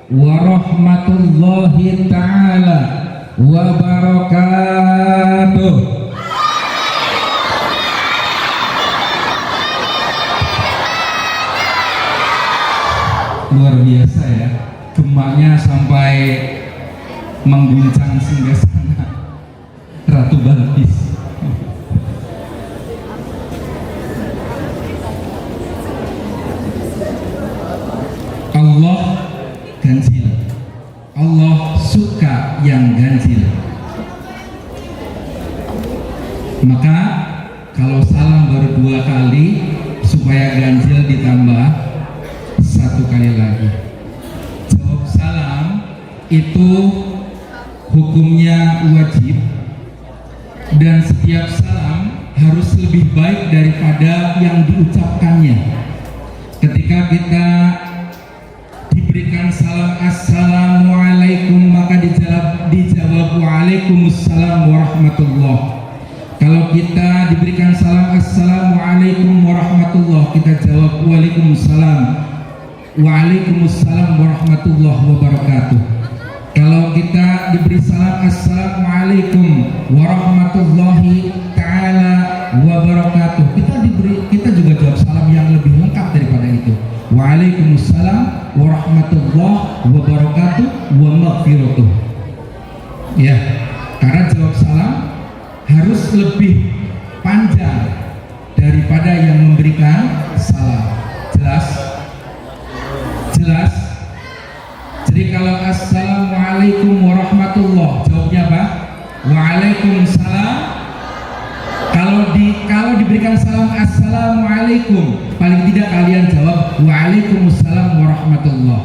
warahmatullahi ta'ala wabarakatuh. Luar biasa ya, gemaknya sampai mengguncang singgasana Ratu Balkis. Allah ganjil, Allah suka yang ganjil. Maka kalau salam baru 2 kali, supaya ganjil ditambah 1 kali lagi. Jawab salam itu hukumnya wajib, dan setiap salam harus lebih baik daripada yang diucapkannya. Ketika kita diberikan salam assalamualaikum, maka dijawab waalaikumsalam warahmatullah. Kalau kita diberikan salam assalamualaikum warahmatullah, kita jawab waalaikumsalam warahmatullah wabarakatuh. Kalau kita diberi salam assalamualaikum warahmatullahi ta'ala wabarakatuh, kita juga jawab salam yang lebih lengkap daripada itu. Waalaikumsalam warahmatullahi wabarakatuh wa maghfiratuh. Ya, karena jawab salam harus lebih panjang daripada yang memberikan salam. Jelas? Jelas? Jadi kalau assalamualaikum warahmatullah, jawabnya apa? Waalaikumsalam. Kalau diberikan salam assalamualaikum, paling tidak kalian jawab waalaikumsalam warahmatullah.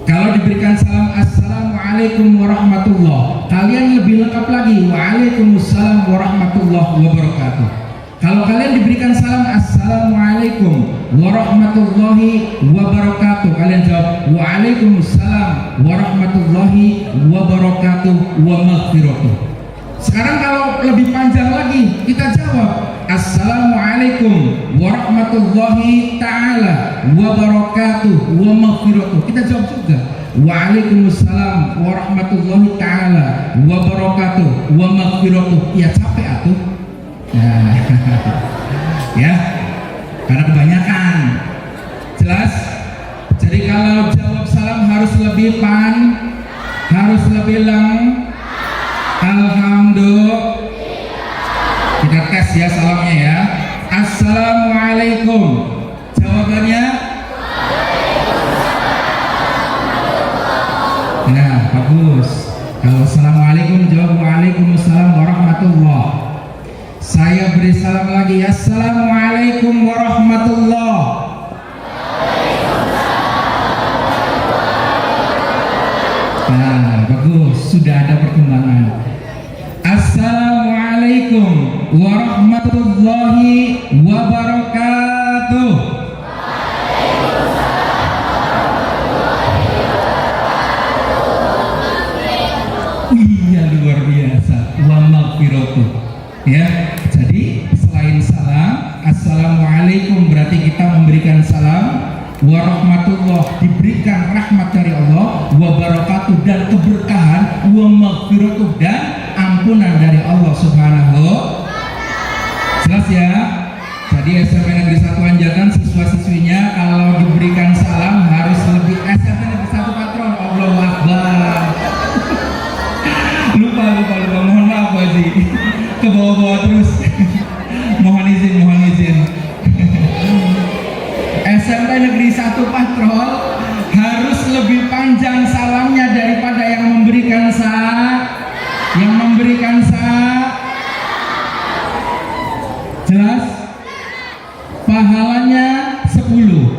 Kalau diberikan salam assalamualaikum warahmatullah, kalian lebih lengkap lagi waalaikumsalam warahmatullah wabarakatuh. Kalau kalian diberikan salam assalamualaikum warahmatullahi wabarakatuh, kalian jawab waalaikumsalam warahmatullahi wabarakatuh wa maghfiratuh. Sekarang kalau lebih panjang lagi, kita jawab assalamualaikum warahmatullahi ta'ala wabarakatuh wa maghfiratuh. Kita jawab juga waalaikumsalam warahmatullahi ta'ala wabarakatuh wa maghfiratuh. Ya capek atuh. Nah, ya, karena kebanyakan. Jelas? Jadi kalau jawab salam harus lebih harus lebih alhamdulillah. Kita tes ya salamnya ya. Assalamualaikum. Jawabannya? Nah, bagus. Kalau assalamualaikum jawab waalaikumsalam warahmatullah. Saya beri salam lagi. Assalamualaikum warahmatullah. Nah, bagus. Sudah ada perkembangan. Assalamualaikum warahmatullahi wabarakatuh. Iya, luar biasa. Wa maghfiratuh. Ya, jadi selain salam assalamualaikum berarti kita memberikan salam, warahmatullah diberikan rahmat dari Allah, wabarakatuh dan keberkahan, wa maghfiratuh dan ampunan dari Allah Subhanahu. Jelas ya? Jadi SMP Negeri 1 Anjatan siswa-siswinya kalau diberikan salam harus lebih. SMP Negeri 1 Patron, Allahu Akbar. lupa mohon maaf Haji, ke bawah-bawah terus. mohon izin. SMP Negeri 1 Patrol harus lebih panjang salamnya daripada yang memberikan jelas? Pahalanya 10.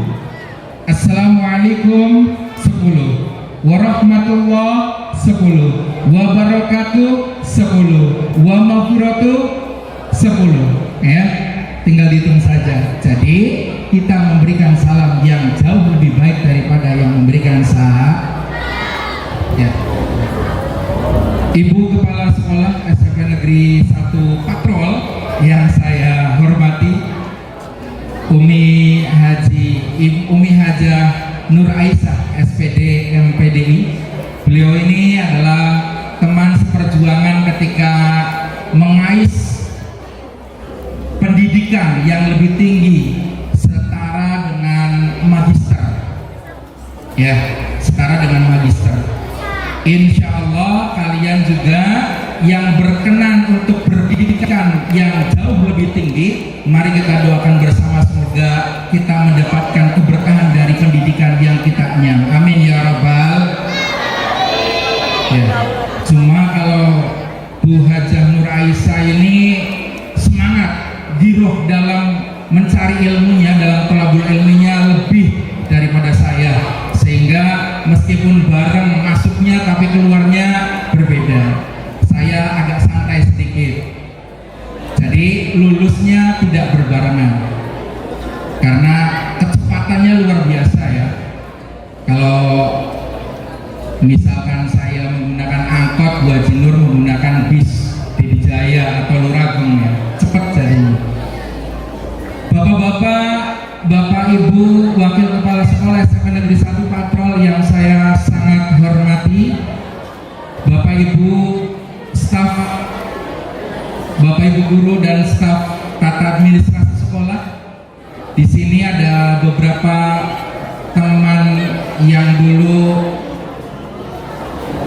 Assalamualaikum 10, warahmatullah 10, wabarakatuh 10, wa maghfiratuh 10. Ya, tinggal dihitung saja. Jadi kita memberikan salam yang jauh lebih baik daripada yang memberikan salam. Ya. Ibu Kepala Sekolah SMP Negeri 1 Patrol yang saya hormati, Umi Hajah Nur Aisyah SPD MP ya, setara dengan magister. Insya Allah kalian juga yang berkenan untuk berpendidikan yang jauh lebih tinggi, mari kita doakan bersama semoga kita mendapatkan keberkahan dari pendidikan yang kita nyam. Amin ya rabbal. Ya, cuma kalau Bu Hajah Nur Aisyah ini semangat, giroh dalam mencari ilmunya, dalam thalabul ilminya lebih daripada saya, sehingga meskipun bareng masuknya tapi keluarnya berbeda. Saya agak santai sedikit, jadi lulusnya tidak berbarengan karena kecepatannya luar biasa ya. Kalau misalkan saya menggunakan angkot, Bu Haji Nur menggunakan bis di Jaya atau Luragung ya, cepat jadinya. Bapak-bapak, Bapak Ibu Wakil Kepala Sekolah SMA Negeri 1 Patrol yang saya sangat hormati, Bapak Ibu staf, Bapak Ibu guru dan staf tata administrasi sekolah. Di sini ada beberapa teman yang dulu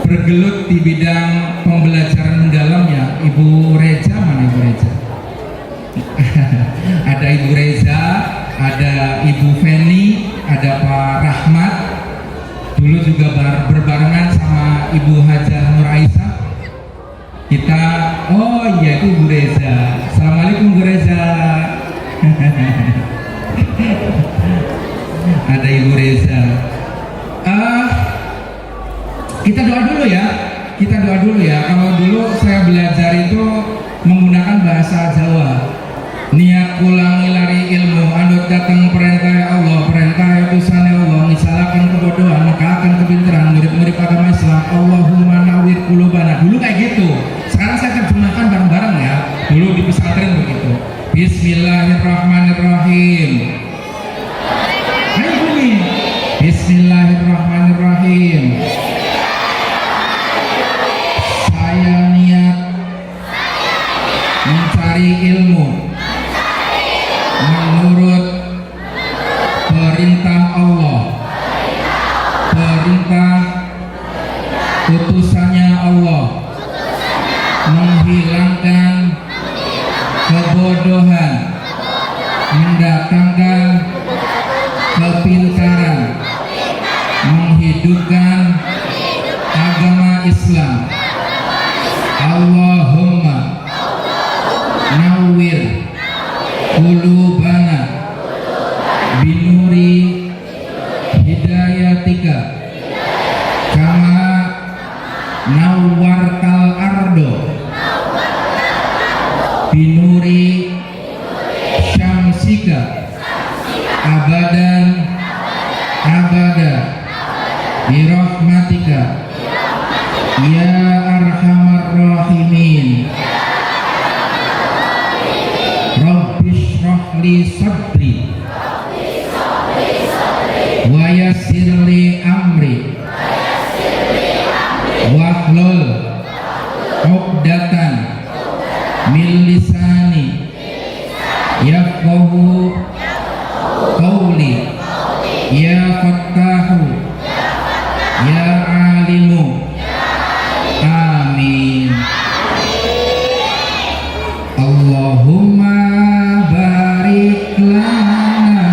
bergelut di bidang pembelajaran mendalam ya. Ibu Reza, mana Ibu Reza? Ada Ibu Reza, ada Ibu Feni, ada Pak Rahmat. Dulu juga berbarengan sama Ibu Hajah Nur Aisyah. Kita, oh iya itu Bu Reza. Assalamualaikum Bu Reza. Ada Ibu Reza. Kita doa dulu ya. Kita doa dulu ya. Kalau dulu saya belajar itu menggunakan bahasa Jawa. Niat pulang ngilari ilmu, andut datang perintah Allah, perintah utusan Allah, misalakan kebodohan, maka akan kepintaran, murid-murid agama Islam. Allahumma nawwir qulubana. Dulu kayak gitu. Sekarang saya terjemahkan bareng-bareng ya. Dulu di pesantren begitu. Bismillahirrahmanirrahim. Ayo bunyi. Bismillahirrahmanirrahim. Saya niat mencari ilmu menurut perintah Allah, perintah utusannya Allah, menghilangkan kebodohan, mendatangkan kepintaran, menghidupkan agama Islam. Allahumma nawwir qulubana binuri hidayatika kama nawwartal ardo binuri syamsika abadan abada birahmatika ya arhamar rahimin. Rabbi shrah li sadri wa yassir li amri wahlul 'uqdatan min lisani yafqahu qawli ya fattahu ya alimu. Amin. Allahumma barik lana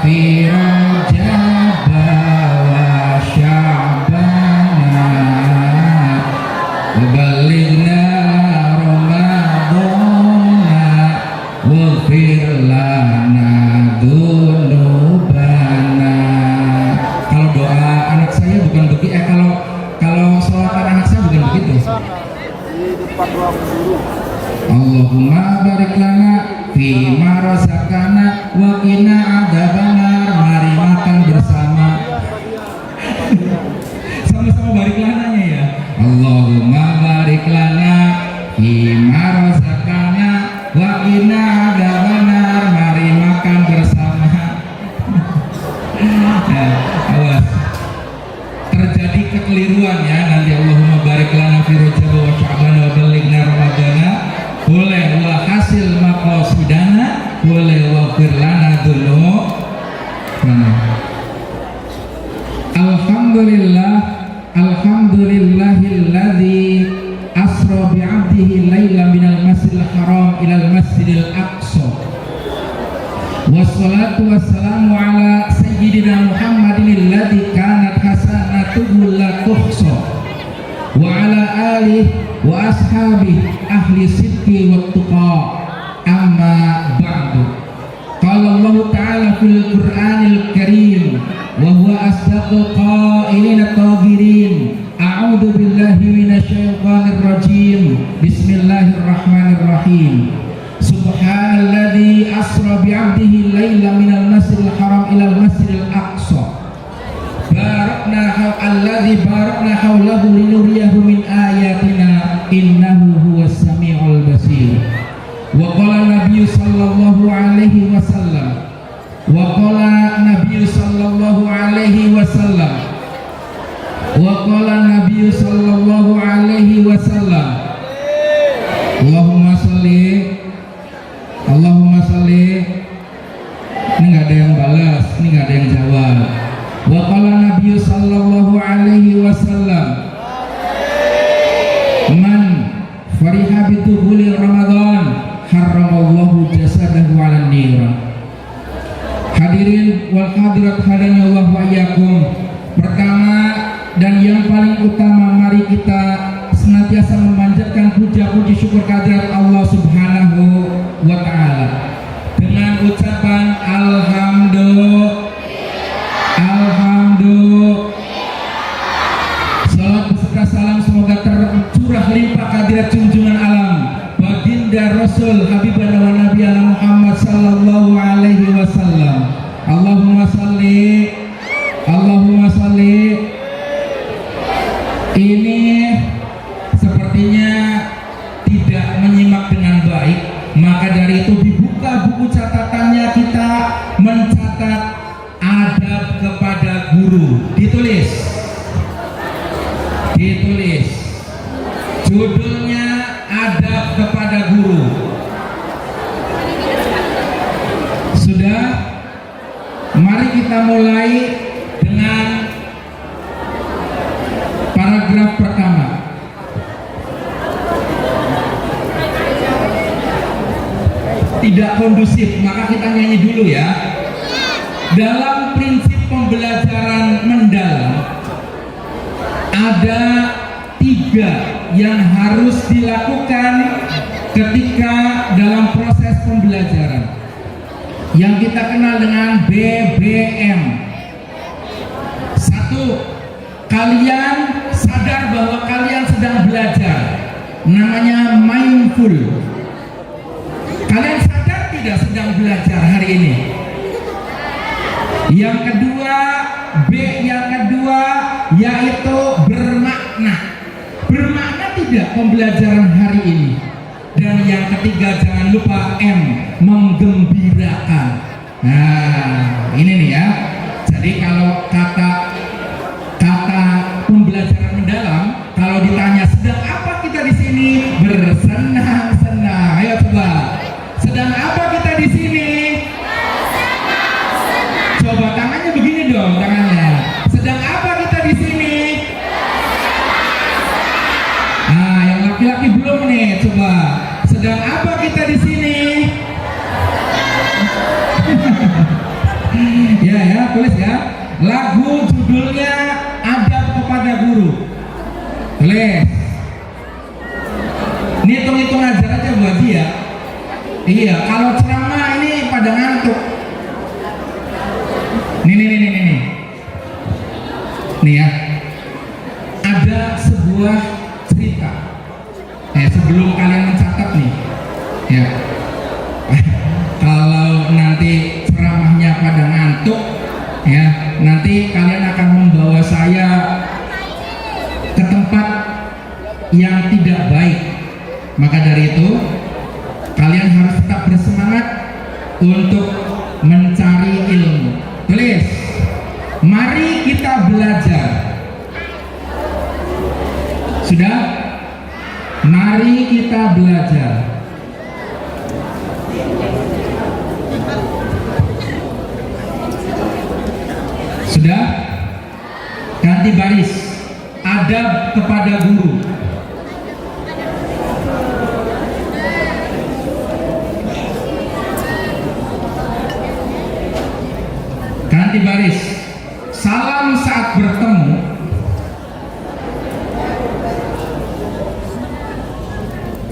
fi Rajab wa Sya'bana wa balighna Ramadhana waghfir lana dzunubana. Kalau doa anak saya bukan begitu, kalau sholat anak saya bukan begitu. Allahumma barik lana fi ma razaqana wa qina adzabannar. Mari makan bersama. Sama-sama barik lananya ya. Allahumma barik lana fi ma razaqana wa qina adzabannar. Mari makan bersama. Awas. Terjadi kekeliruan ya nanti. Allahumma barik lana fi Rajab wa Sya'ban wa balighna Ramadhana. Boleh wa hasil maqasidana, boleh wa firlana dzunub. Alhamdulillahilladzi asra bi'abdihi laila minal masjidil haram ilal masjidil aqsa. Wassalatu wassalamu ala sayyidina Muhammadin alladzi kanat hasanatuhu la tuhsa wa ala alihi wa ashabihi ahli sidqi wat tuqa. Amma ba'du. Qala Allah ta'ala fil Qur'anil Karim wa huwa asdaqul qailina tahirin. A'udzu billahi minasyaitonir rajim. Bismillahirrahmanirrahim. Subhanalladzi asra bi'abdihi laila minal masjidil haram ilal masjidil aqsa. Barakna haulahu linuriyahu min ayatina innahu huwas samiul basir. Wa qala Nabi sallallahu alaihi wasallam Allahumma salli. Ini nggak ada yang balas, ini nggak ada yang jawab. Wa qala Nabi sallallahu alaihi wasallam, man fariha bituhuli Ramadan haramallahu jasadahu 'alan nar. Hadirin wal hadirat hadani Allah wa iyyakum. Pertama dan yang paling utama, mari kita senantiasa memanjatkan puja-puji syukur kehadirat Allah Subhanahu wa taala dengan ucapan alhamdulillah. Salam beserta salam semoga tercurah limpah kehadirat junjungan alam baginda Rasul Habibana wa Nabiyana Muhammad sallallahu alaihi wasallam. Allahumma salli. Ini sepertinya tidak menyimak dengan baik, maka dari itu dibuka buku catatannya, kita mencatat adab kepada guru. Ditulis judulnya adab kepada guru. Sudah, mari kita mulai dengan paragraf pertama. Tidak kondusif, maka kita nyanyi dulu ya. Dalam prinsip pembelajaran mendalam ada 3 yang harus dilakukan ketika dalam proses pembelajaran yang kita kenal dengan BBM. 1. Kalian sadar bahwa kalian sedang belajar, namanya mindful. Kalian sadar tidak sedang belajar hari ini? Yang kedua, yaitu bermakna. Bermakna tidak pembelajaran hari ini? Dan yang ketiga, jangan lupa M, menggembirakan. Nah, ini nih ya. Jadi kalau kata pembelajaran mendalam, kalau ditanya sedang apa kita di sini, bersenang-senang. Ayo coba, sedang apa kita di sini? Coba tangannya begini dong, tangannya. Sedang apa kita di sini? Nah, yang laki-laki belum nih, coba. Sedang apa kita di sini? Ya, tulis ya. Lagu judulnya Adab Kepada Guru. Tulis. Ini hitung-hitung ajar aja Bu Haji ya. Iya, kalau ceramah ini pada ngantuk. Nih. Nih ya. Ada sebuah cerita. Sebelum kalian mencatat nih. Ya. Kalau nanti ceramahnya pada ngantuk, ya, nanti kalian akan membawa saya ke tempat yang tidak baik. Maka dari itu kalian harus tetap bersemangat untuk mencari ilmu. Tulis, mari kita belajar. Sudah? Mari kita belajar. Sudah? Kan Ganti baris. Adab kepada guru. Ganti baris. Salam saat bertemu.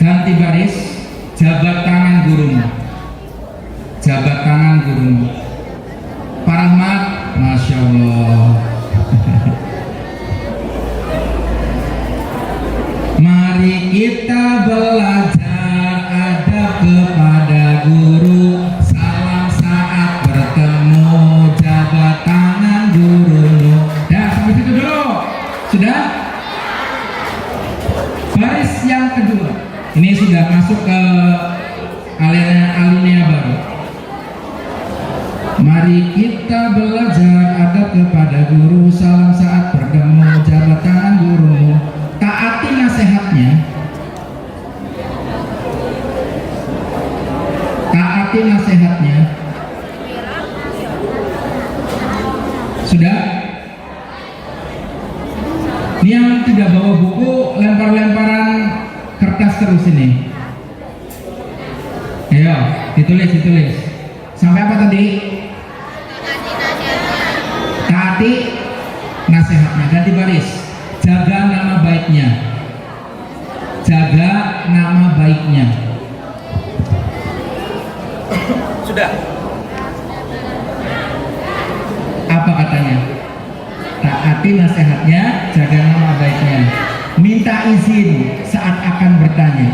Ganti baris. Jabat tangan gurumu. Jabat tangan gurumu. Pak Rahmat, Masya Allah. Mari kita belajar adab kepada guru. Salam saat bertemu, jabat tangan gurumu. Dah, sampai situ dulu. Sudah? Baris yang kedua. Ini sudah masuk ke alinea baru. Mari kita belajar adab kepada guru. Salam saat bertemu, jabat tangan gurumu. Taati nasihatnya. Taati nasihatnya. Sudah? Ini yang tidak bawa buku, lempar-lemparan kertas terus ini. Ayo, ditulis. Sampai apa tadi? Taati nasihatnya. Ganti baris. Jaga nama baiknya. Jaga nama baiknya. Sudah. Apa katanya? Taati nasihatnya, jaga nama baiknya. Minta izin saat akan bertanya.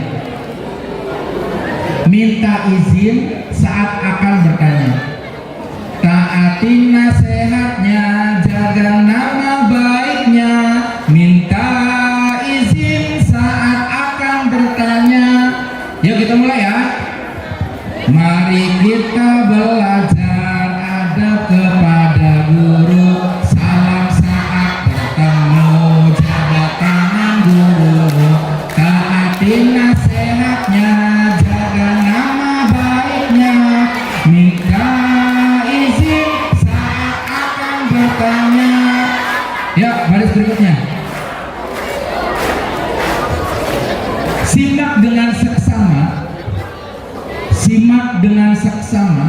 Minta izin saat akan bertanya. Taati nasihatnya, jaga nama baiknya. Minta izin saat akan bertanya. Yuk kita mulai ya. Mari kita belajar adab kepada guru. Salam saat bertemu, jabat tangan guru. Taati nasihatnya, jaga nama baiknya. Minta izin saat akan bertanya. Ya, baris berikutnya. Simak dengan seksama. Simak dengan seksama.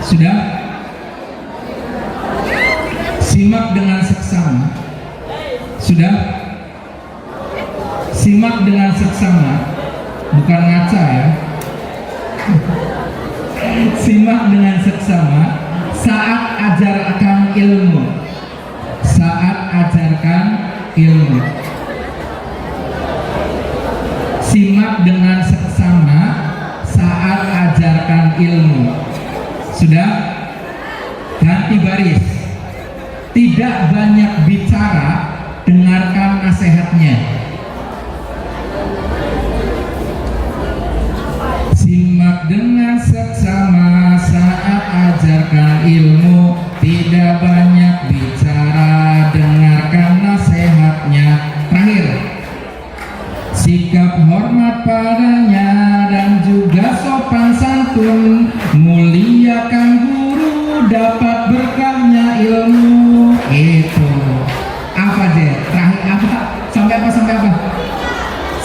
Sudah? Simak dengan seksama. Sudah? Simak dengan seksama. Bukan ngaca ya. Simak dengan seksama saat ajarkan ilmu. Saat ajarkan ilmu. Simak dengan seksama saat ajarkan ilmu. Sudah? Ganti baris. Tidak banyak bicara, dengarkan nasihatnya. Simak dengan seksama saat ajarkan ilmu. Tidak banyak bicara, dengarkan nasihatnya. Terakhir, sikap hormat padanya dan juga sopan santun. Muliakan guru, dapat berkahnya ilmu. Itu apa deh? Terakhir apa? Sampai apa? Sampai apa?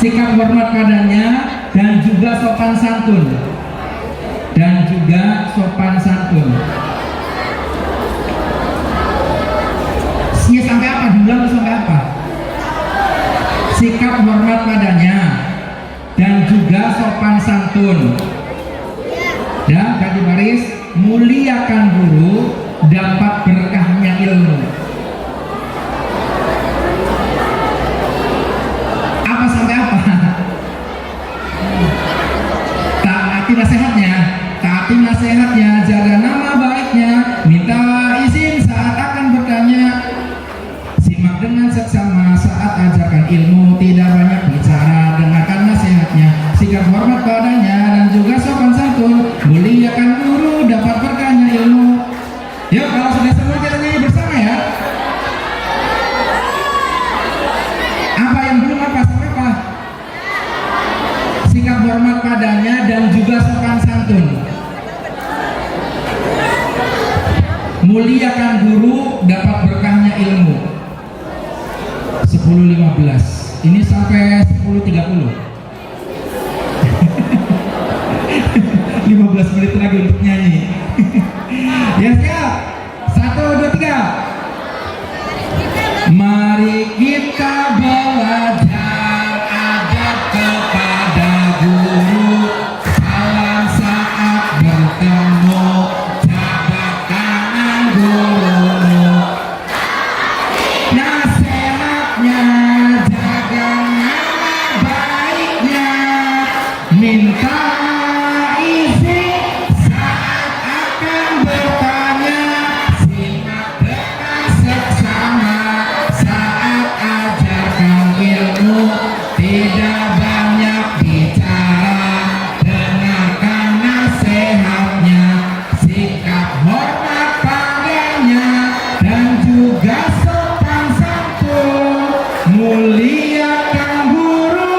Sikap hormat padanya dan juga sopan santun. Dan juga sopan santun. Ya, sampai apa? Diulang sampai apa? Sikap hormat padanya dan juga sopan santun. Ya, ganti baris. Muliakan guru, dapat berkahnya ilmu. Apa sampai apa? Taati nasihatnya. Taati nasihatnya, jaga nama baiknya. Minta izin saat akan bertanya. Simak dengan seksama saat ajarkan ilmu. Tidak banyak bicara, dengarkan nasihatnya. Sikap hormat padanya dan juga sopan santun. Muliakan guru, dapat berkahnya ilmu. Yuk, kalau sudah semua kita nyanyi bersama ya. Apa yang belum apa? Sampai apa? Sikap hormat padanya dan juga sopan santun. Muliakan guru, dapat berkahnya ilmu. 10.15. Ini sampai 10.30. 15 menit lagi untuk nyanyi. Ya siap. 1, 2, 3. Mari kita belajar adab kepada guru. Salam saat bertemu, jabat tangan guru. Nasihatnya jaga nama baiknya, minta izin saat akan bertanya, simak dengan seksama saat ajarkan ilmu, tidak banyak bicara, dengarkan nasihatnya, sikap hormat padanya, dan juga sopan santun, muliakan guru.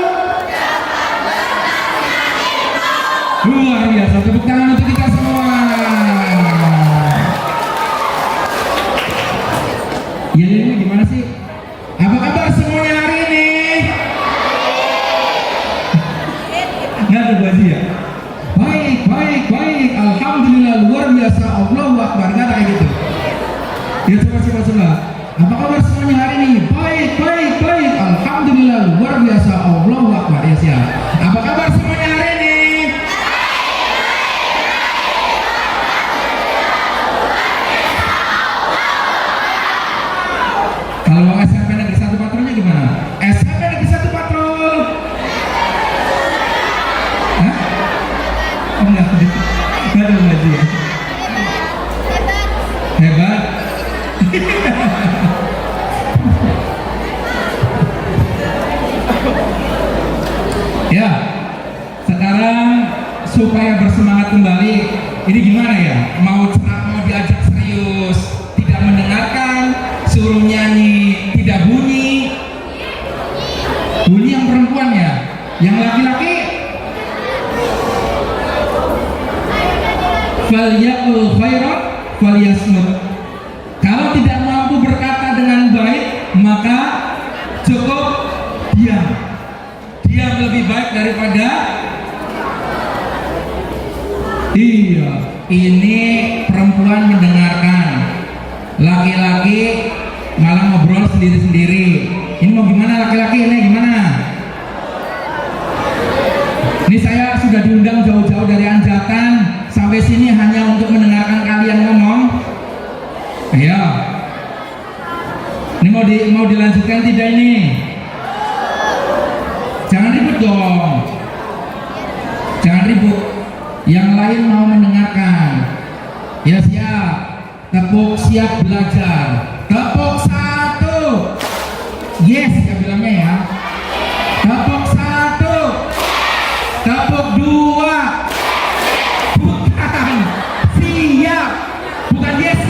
Luar biasa, tepuk tangan untuk kita semua. Ya ini gimana sih? Apa kabar semuanya hari ini? Nggak ada baju ya? Baik, baik, baik. Alhamdulillah, luar biasa. Allahu Akbar. Nggak ada kayak gitu. Ya coba. Apa kabar semuanya hari ini? Baik, baik, baik. Alhamdulillah, luar biasa. Allahu Akbar. Ya siap. Apa kabar semuanya hari ini? Kalau SMP Negeri 1 Patrolnya gimana? SMP Negeri 1 Patrol. Hah? Oh, enggak ada baju ya? Hebat. Ya, sekarang supaya bersemangat kembali, ini gimana ya? Mau diajak serius, tidak mendengarkan, suruh nyanyi, tidak bunyi. Bunyi yang perempuan ya, yang laki-laki falyaqul khairan falyasmut. Kalau tidak mampu berkata dengan baik, maka cukup diam. Diam lebih baik daripada iya. Ini perempuan mendengarkan, laki-laki malah ngobrol sendiri-sendiri. Ini mau gimana laki-laki ini gimana? Ini saya sudah diundang jauh-jauh dari Anjakan sampai sini hanya untuk mendengarkan kalian ngomong. Ayo. Ini mau dilanjutkan tidak ini? Jangan ribut dong. Jangan ribut. Yang lain mau mendengarkan. Ya siap. Tepuk siap belajar. Tepuk 1. Yes, ya bilangnya ya. Tepuk 1. Tepuk 2. Bukan. Siap. Bukan yes.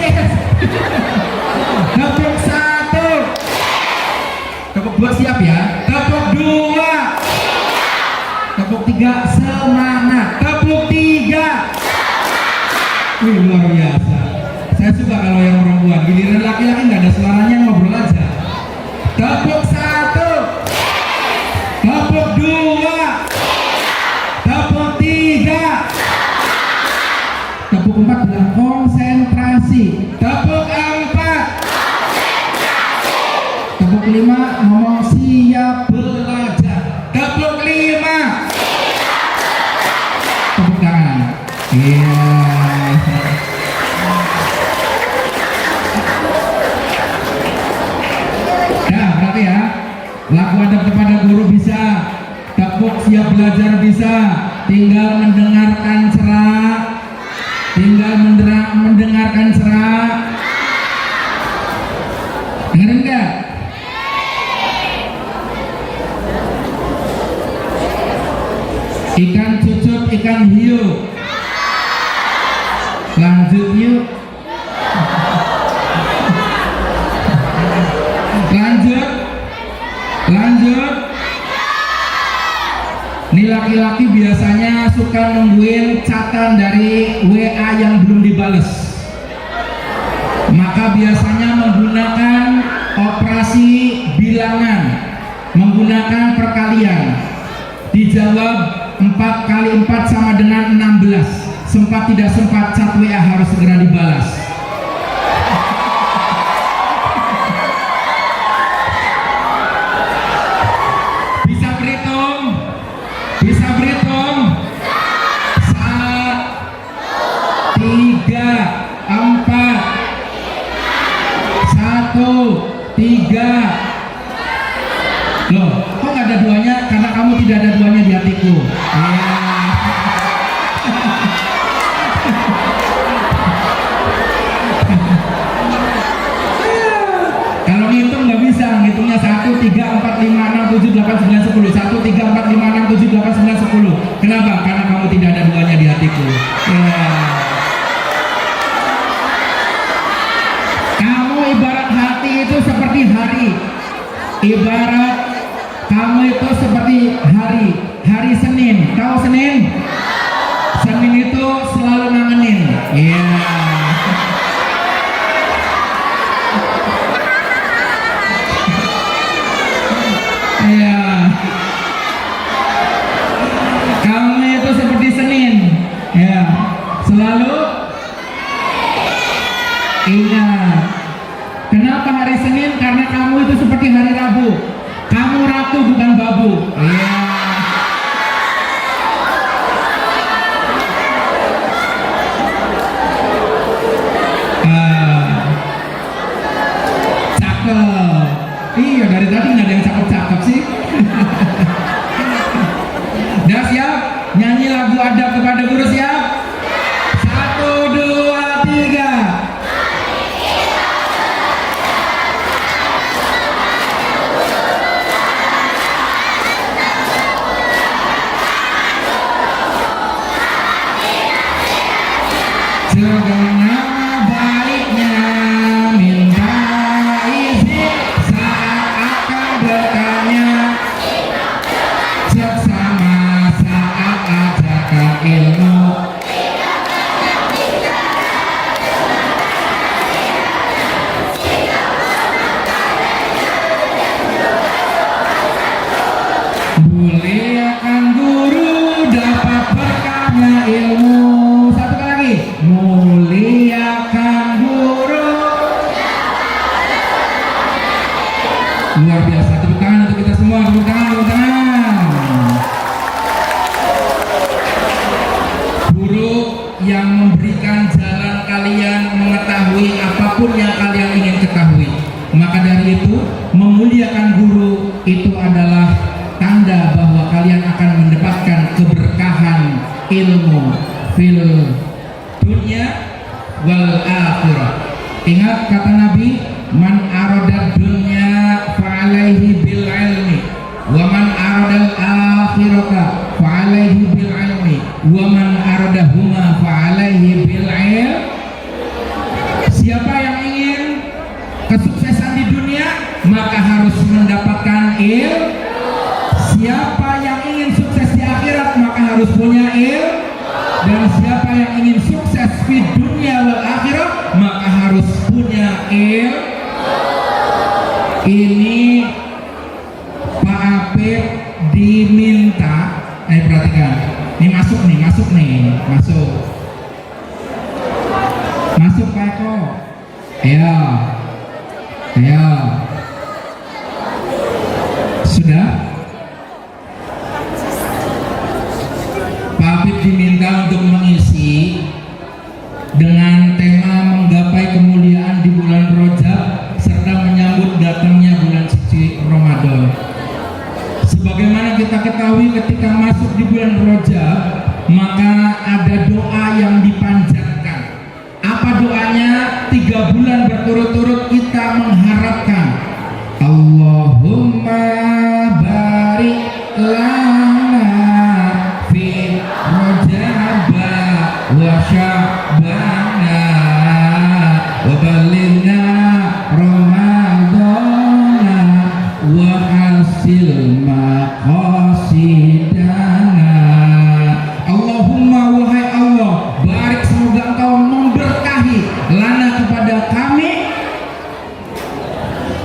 Tepuk 1. Tepuk 2 siap ya. Tepuk 2. Tepuk 3 semangat. Tepuk 3. Wih, luar biasa. Saya suka kalau yang perempuan. Giliran laki-laki nggak ada suaranya, ngobrol aja. Tepuk 1. Tepuk 2. Tepuk 3. Tepuk 4 bilang konsentrasi. Tepuk 4. Tepuk 5 ngomong siap belajar. Tepuk 5. Tepuk tangan. Iya. Nah, berarti ya, laku adab kepada guru bisa, tepuk siap belajar bisa, tinggal mendengarkan cerak, mendengarkan cerak. Dengerin enggak? Ikan cucut, ikan hiu. Lanjut yuk. Lanjut. Ini laki-laki biasanya suka nungguin catatan dari WA yang belum dibales. Maka biasanya menggunakan operasi bilangan menggunakan perkalian. Dijawab 4 kali 4 sama dengan 16. Sempat tidak sempat, chat WA harus segera dibalas. Bisa berhitung? Bisa berhitung? 1, 3, 4, 1, 3. Loh, kok nggak ada duanya? Karena kamu tidak ada duanya di hatiku. Ya. Kalau ngitung nggak bisa, ngitungnya 1, 3, 4, 5, 6, 7, 8, 9, 10. 1, 3, 4, 5, 6, 7, 8, 9, 10. Kenapa? Karena kamu tidak ada duanya di hatiku. Ya. Kamu ibarat hati itu seperti hari. Ibarat kamu itu seperti hari Senin. Tahu Senin? Senin itu selalu ngangenin. Iya. Iya. Kamu itu seperti Senin. Ya. Selalu ingat. Kenapa hari Senin? Karena kamu itu seperti hari Rabu. Kamu ratu bukan babu. Iya. Cakep. Iya, dari tadi nggak ada yang cakep-cakep sih. Udah siap? Nyanyi lagu adab kepada guru, siap? 1, 2, 3. Segala baiknya minta izin saat akan bertanya, seksama saat ajarkan ilmu. Muliakan guru dapat berkahnya ilmu. Satu kali lagi. Muliakan guru. Luar biasa. Tepuk tangan untuk kita semua. Tepuk tangan, tepuk tangan. Guru yang memberikan jalan kalian mengetahui apapun yang kalian ingin ketahui. Maka dari itu, memuliakan guru itu adalah tanda bahwa kalian akan mendapatkan keberkahan ilmu fil dunia wal akhirah. Ingat kata Nabi, man aradad dunya fa'alaihi bil ilmi wa man aradal akhirata fa'alaihi bil ilmi wa man aradahuma fa'alaihi bil ilm. Siapa yang ingin kesuksesan di dunia maka harus mendapatkan ilmu. Siapa yang ingin sukses di akhirat maka harus punya ilmu. Dan siapa yang ingin sukses di dunia wal akhirat maka harus punya ilmu. Ini Pak Apip diminta, perhatikan, ini masuk Pak Eko. Ya, sudah. Pak Apip diminta untuk mengisi dengan tema menggapai kemuliaan di bulan Rajab serta menyambut datangnya bulan suci Ramadan. Sebagaimana kita ketahui, ketika masuk di bulan Rajab maka ada doa yang dipanjatkan. Apa doanya? 3 bulan berturut-turut kita mengharapkan Allahumma barik lana fi Rajab wa Sya'bana wa balighna Ramadana wa hasil maqasidana. Allahumma, wahai Allah, barik, semoga Engkau memberkahi lana kepada kami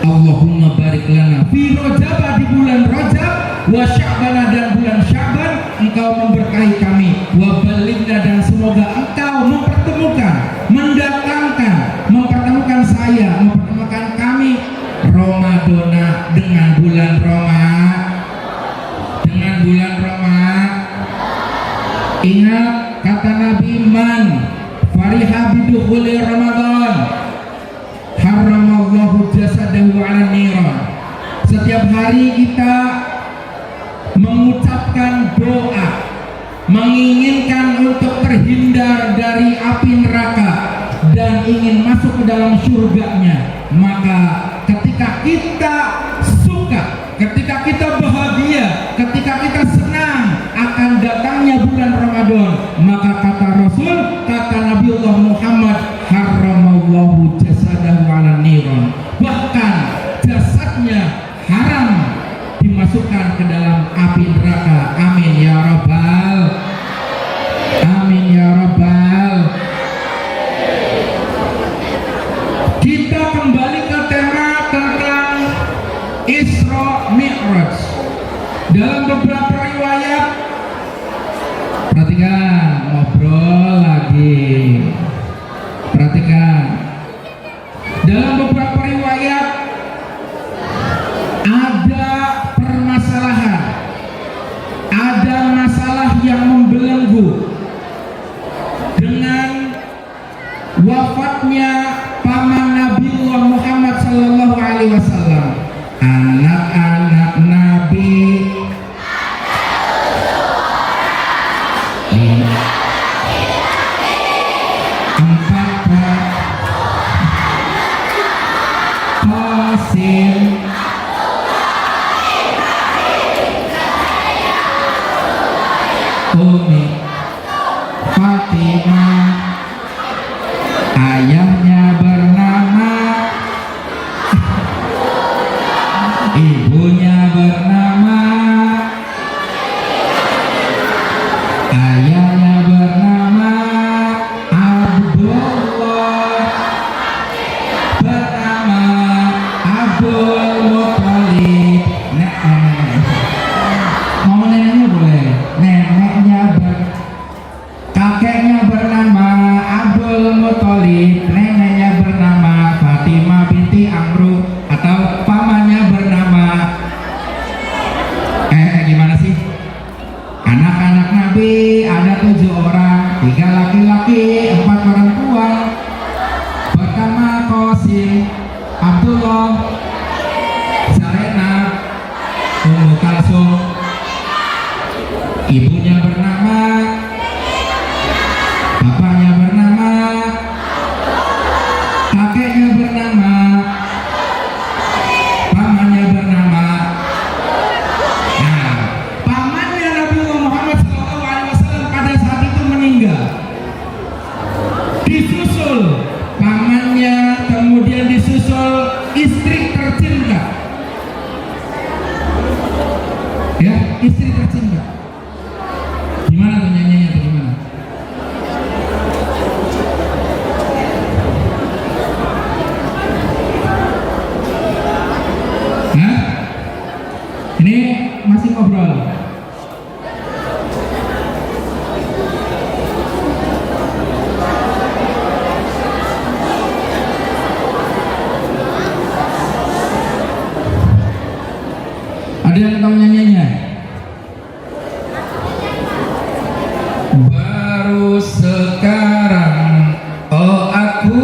Allahumma barik lana fi Rajab, di bulan Rajab, wa Sya'ban, dan bulan Sya'ban engkau memberkahi kami, wa balighna, dan semoga engkau mempertemukan saya, mempertemukan kami Ramadana dengan bulan Roma. Ingat kata Nabi, man fariha bidukhuli Ramadan haramallahu jasadahu 'ala niran. Setiap hari kita mengucapkan doa, menginginkan untuk terhindar dari api neraka dan ingin masuk ke dalam surganya. Maka ketika kita suka, ketika kita bahagia, ketika kita senang akan datangnya bulan Ramadan, maka kata Rasul, kata Nabiullah Muhammad, haramallahu jasadahu 'ala niran, bahkan jasadnya haram dimasukkan ke dalam api neraka. Amin ya rabbal, amin ya rabbal. Kita kembali ke tema tentang Isra Mi'raj. Dalam beberapa riwayat, perhatikan, ngobrol lagi, perhatikan. Dalam beberapa riwayat ada permasalahan, ada masalah yang membelenggu dengan wafatnya paman Nabiullah Muhammad sallallahu alaihi wasallam. Anak-anak Nabi Qasim, Umi, Fatimah, ayahnya bernama, ibunya bernama, ayahnya bernama Abdullah, bernama Abdul Muthalib. Mau neneknya boleh, kakeknya bernama Abdul Muthalib, neneknya bernama Fatimah binti Amru, atau pamannya bernama gimana sih? Anak-anak Nabi ada 7 orang, 3 laki-laki, 4 perempuan. Pertama Qasim, Abdullah, Zainab, Ummu Kalsum. Ibunya bernama, bapaknya bernama, kakeknya bernama, pamannya bernama. Nah, pamannya Nabiullah Muhammad SAW pada saat itu meninggal. Disusul pamannya, kemudian disusul istri tercinta. Ya, istri tercinta. Gimana tuh nyanyinya tuh, gimana? Nah, ini masih ngobrol. Ada yang tahu nyanyinya? Baru sekarang, oh aku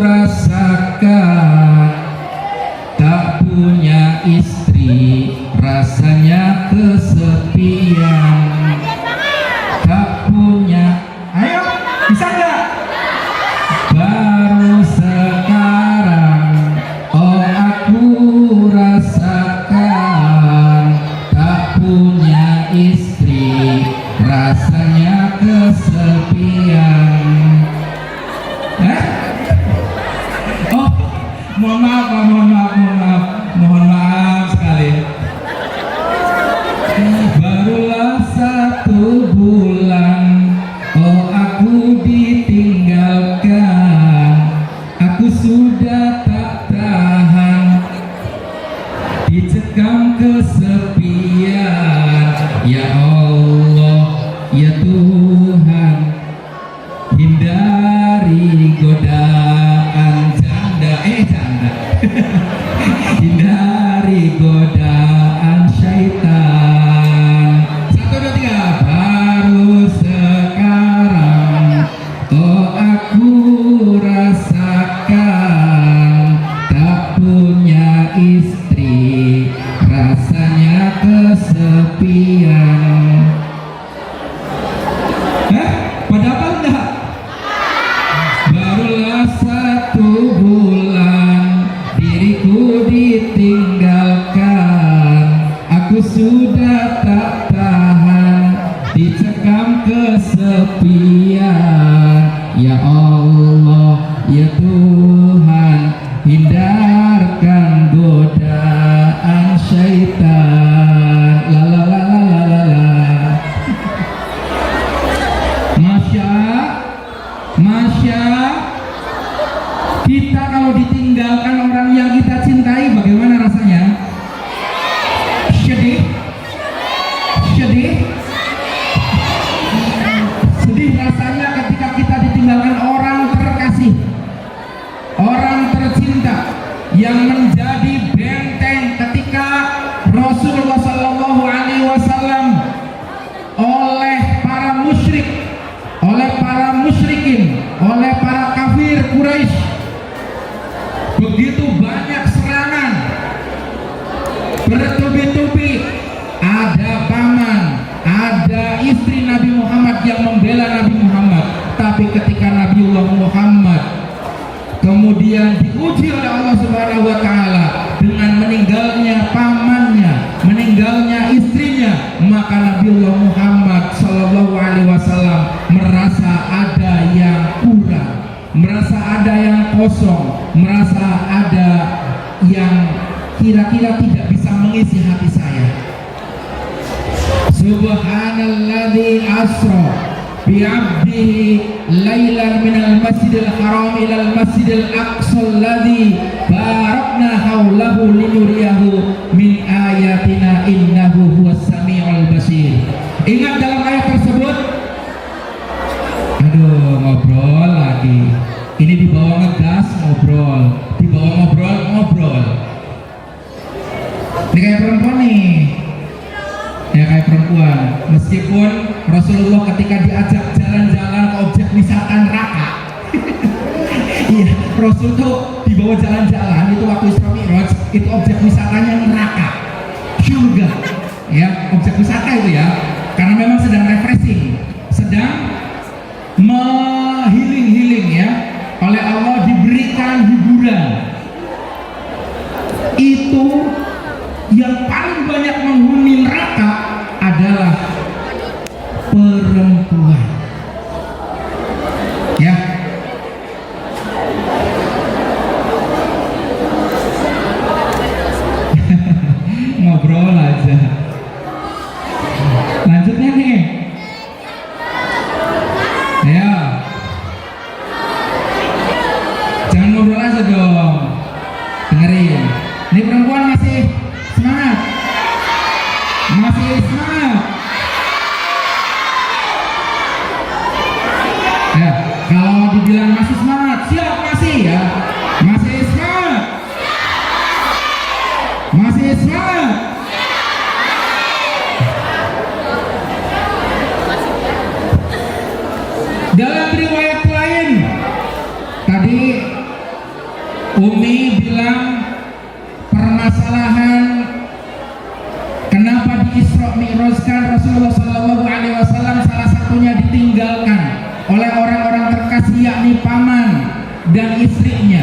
rasakan, tak punya istri rasanya kesepian. Tak punya, ayo bisa nggak? Baru sekarang, oh aku rasakan, tak punya istri rasanya kesepian. Oh, mohon maaf sekali. Barulah 1 bulan, oh aku ditinggalkan, aku sudah tak tahan, kesepian. Ya Allah, ya Tuhan, hindari godaan janda, janda. Hindari godaan syaitan. Satu, dua, tiga. Baru sekarang, oh aku rasakan tak punya istri, rasanya kesepian. Pada apa enggak? Barulah 1 bulan diriku ditinggalkan, aku sudah tak tahan, dicekam kesepian. Ya Allah, ya Tuhan, hindarkan godaan syaitan. La la la la la la la. Masya, kita kalau ditinggalkan orang yang kita cintai bagaimana rasanya? Sedih, sedih rasanya ketika kita ditinggalkan orang terkasih, orang tercinta yang menjadi benteng ketika Rasulullah Shallallahu Alaihi Wasallam oleh para musyrik, oleh para musyrikin, oleh para kafir Quraisy, begitu banyak serangan bertubi-tubi. Ada paman, ada istri Nabi Muhammad yang membela Nabi Muhammad, tapi ketika Nabiullah Muhammad kemudian diuji oleh Allah Subhanahu wa Ta'ala dengan meninggalnya pamannya, meninggalnya istrinya, maka Nabiullah Muhammad Sallallahu Alaihi Wasallam merasa ada yang kurang, merasa ada yang kosong, merasa ada yang kira-kira tidak bisa mengisi hati saya. Subhanalladzi asra bi'abdihi lailan minal masjidil haram ilal masjidil aqsa alladzi barakna haulahu linuriyahu min ayatina innahu huwas samiul basir. Ingat dalam ayat tersebut? Aduh, ngobrol lagi. Ini dibawa ngegas ngobrol, dibawa ngobrol. Ini kayak perempuan nih. Ya kayak perempuan, meskipun Rasulullah ketika diajak jalan-jalan ke objek wisata neraka, iya, Rasul tuh dibawa jalan-jalan itu waktu Isra Mi'raj, itu objek wisatanya neraka, surga, ya objek wisata itu ya, karena memang sedang refreshing, sedang healing ya, oleh Allah diberikan hiburan. Itu yang paling banyak menghuni neraka adalah perempuan. Ya. Ngobrol aja. Lanjutnya nih. Ya. Jangan ngobrol aja dong. Dengerin. Ini perempuan masih semangat. Masih semangat. Ya, kalau dibilang masih semangat, siap masih ya. Masih semangat. Masih semangat. Dalam riwayat lain, tadi Umi bilang permasalahan kenapa di Isra Mi'rajkan Rasulullah Shallallahu Alaihi Wasallam salah satunya ditinggalkan oleh orang-orang terkasih yakni paman dan istrinya.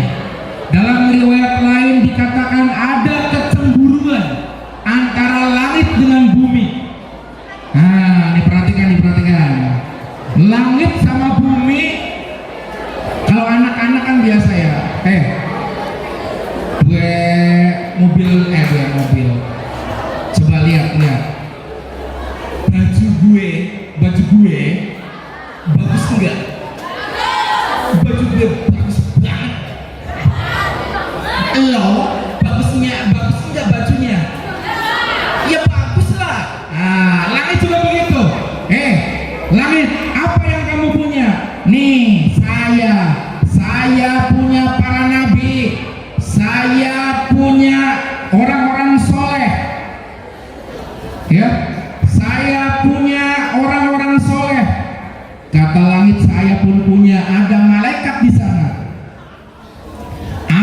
Dalam riwayat lain dikatakan ada kecemburuan antara langit dengan bumi. Nah, diperhatikan. Langit sama bumi, kalau anak-anak kan biasa ya. Dua mobil. Coba lihat. Baju gue bagus enggak? Baju gue bagus banget. Lo bagus enggak bajunya?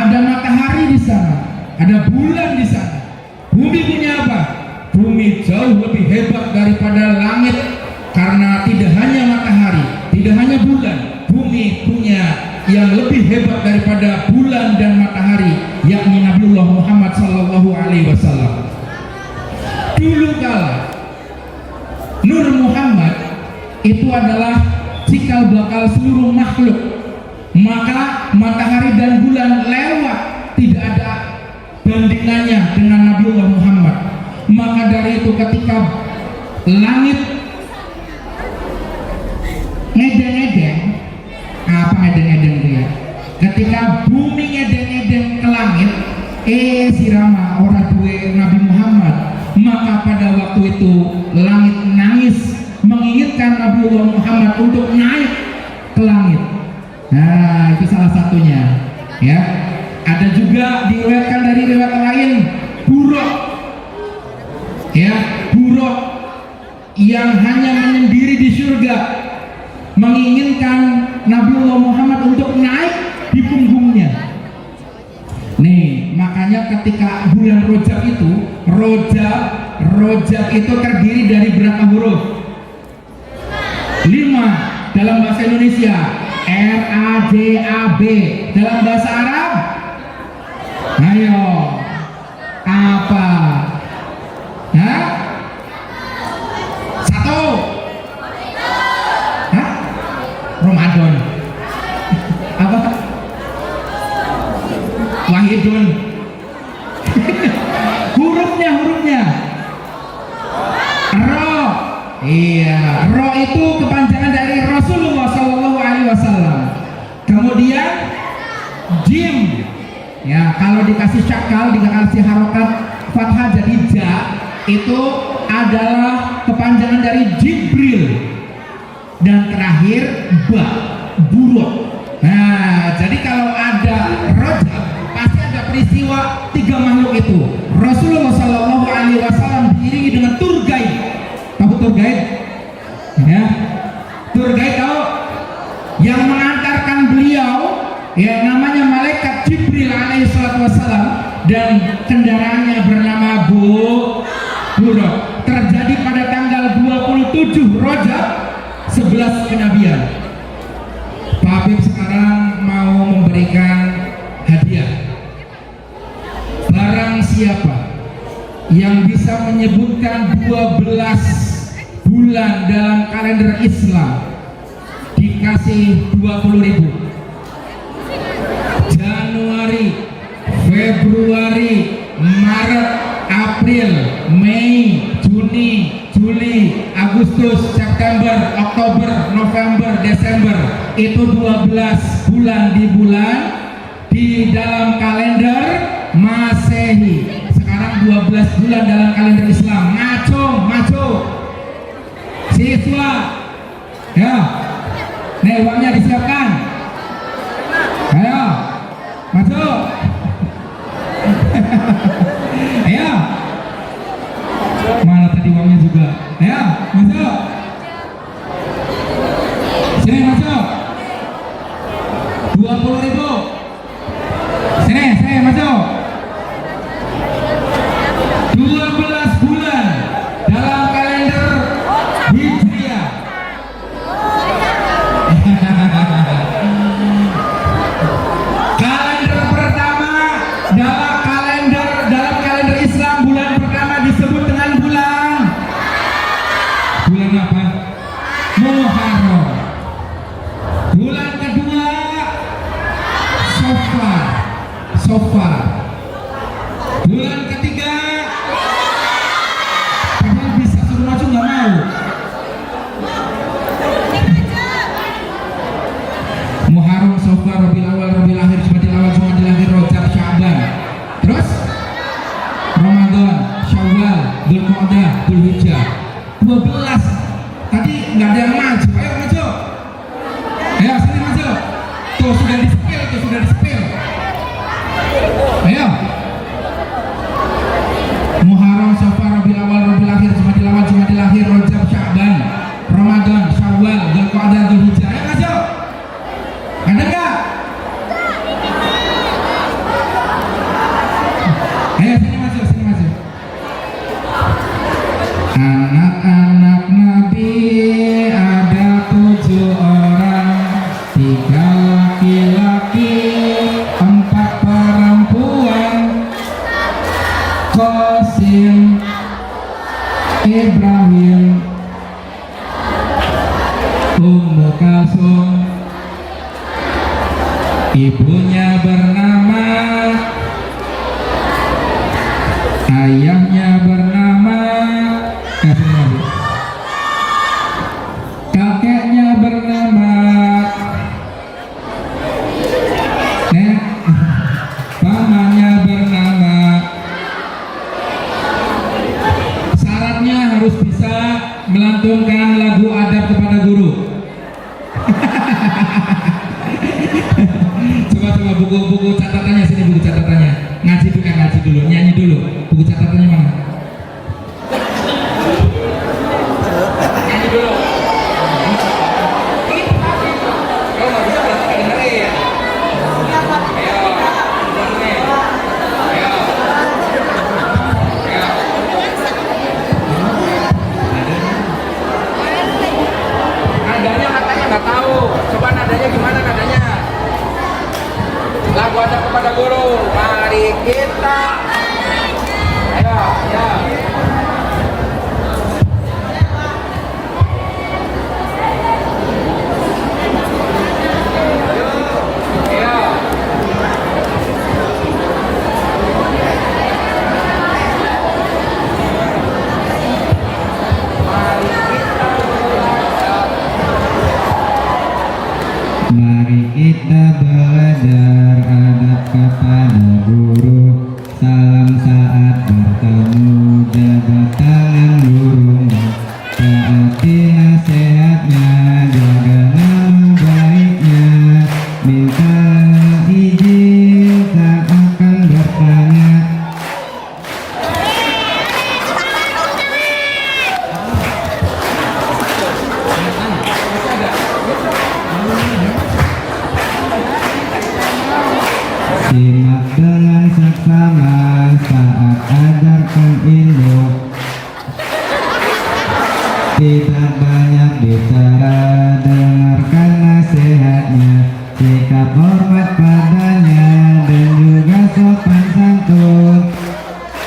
ada matahari di sana, ada bulan di sana. Bumi punya apa? Bumi jauh lebih hebat daripada langit, karena tidak hanya matahari, tidak hanya bulan. Bumi punya yang lebih hebat daripada bulan dan matahari, yakni Nabiullah Muhammad sallallahu alaihi wasallam. Dulu kala Nur Muhammad itu adalah cikal bakal seluruh makhluk, maka matahari dan bulan lewat, tidak ada bandingannya dengan Nabiullah Muhammad. Maka dari itu ketika langit ngedeng-ngedeng, apa ngedeng-ngedeng itu ya? Ketika bumi ngedeng-ngedeng ke langit, sirama ora duwe Nabi Muhammad, maka pada waktu itu langit nangis menginginkan Nabiullah Muhammad untuk naik ke langit. Nah, itu salah satunya, ya. Ada juga diriwayatkan dari riwayat lain, buruk, ya, buruk yang hanya menyendiri di surga menginginkan Nabiullah Muhammad untuk naik di punggungnya. Nih, makanya ketika bulan Rajab itu, Rajab itu terdiri dari berapa huruf? 5 dalam bahasa Indonesia, R-A-J-A-B. Dalam bahasa Arab, ayo, apa? Hah? 1. Hah? Ramadan. Apa? Wahidun. hurufnya Ro. Iya, Ro itu kepanjangan dari Rasulullah Shallallahu Alaihi Wasallam. Kemudian Jim, ya, kalau dikasih syakal, dikasih harokat fathah jadi ja, itu adalah kepanjangan dari Jibril. Dan terakhir Ba, buruk. Nah, jadi kalau ada Rajab pasti ada peristiwa 3 makhluk itu. Rasulullah Shallallahu Alaihi Wasallam diiringi dengan tour guide. Tahu tour guide? Ya, tour guide tahu? Yang mengantarkan beliau, ya, namanya malaikat Jibril alaihi salatu wassalam, dan kendaraannya bernama Buraq. Terjadi pada tanggal 27 Rajab 11 kenabian. Pak Habib sekarang mau memberikan hadiah. Barang siapa yang bisa menyebutkan 12 bulan dalam kalender Islam, dikasih 20.000. Januari, Februari, Maret, April, Mei, Juni, Juli, Agustus, September, Oktober, November, Desember. Itu 12 bulan di dalam kalender Masehi. Sekarang 12 bulan dalam kalender Islam. Ngaco siswa, ya, nih uangnya disiapkan. Ayo masuk. Ayo, mana tadi uangnya juga. Ayo masuk, sini masuk. 20.000. Sini masuk. 12 bulan dalam kalender Hijriah. Kalender pertama dalam kalender Islam, bulan pertama disebut dengan bulan apa? Muharram. Bulan kedua Safar. Bulan ketiga, padahal bisa suruh maju nggak mau. Muharram, Safar, Rabiul Awal, Rabiul Akhir, Jumadil Awal, Jumadil Akhir, Rajab, Sya'ban. Terus Ramadan, Syawal, Dzulqa'dah, Dzulhijjah. 12. Tadi nggak ada yang maju. Ayo maju. Ayo sini maju. Tuh sudah di-spill. Ayo. Qasim, Ibrahim, Ummu Kalsum, ibunya bernama, ayahnya bernama, kasih nama Bu. Kakeknya bernama, pamannya bernama. Syaratnya harus bisa melantunkan lagu adab kepada guru. Coba buku catatannya sini, buku catatannya. Ngaji dulu, nyanyi dulu. Buku catatannya mana? Nyanyi dulu. Kalau nggak bisa berarti nggak dengerin. Ayo, dengerin. Ayo. Nadanya katanya nggak tahu. Coba nadanya gimana nadanya? Lagu adab kepada guru. Mari kita. Ayo, ya. Mari kita belajar adab kepada guru. Salam saat bertemu, jabat tangan gurumu. Taati nasihatnya, jaga nama baiknya. Minta izin saat akan bertanya. Simak dengan seksama saat ajarkan ilmu. Tidak banyak bicara, dengarkan nasihatnya. Sikap hormat padanya dan juga sopan santun.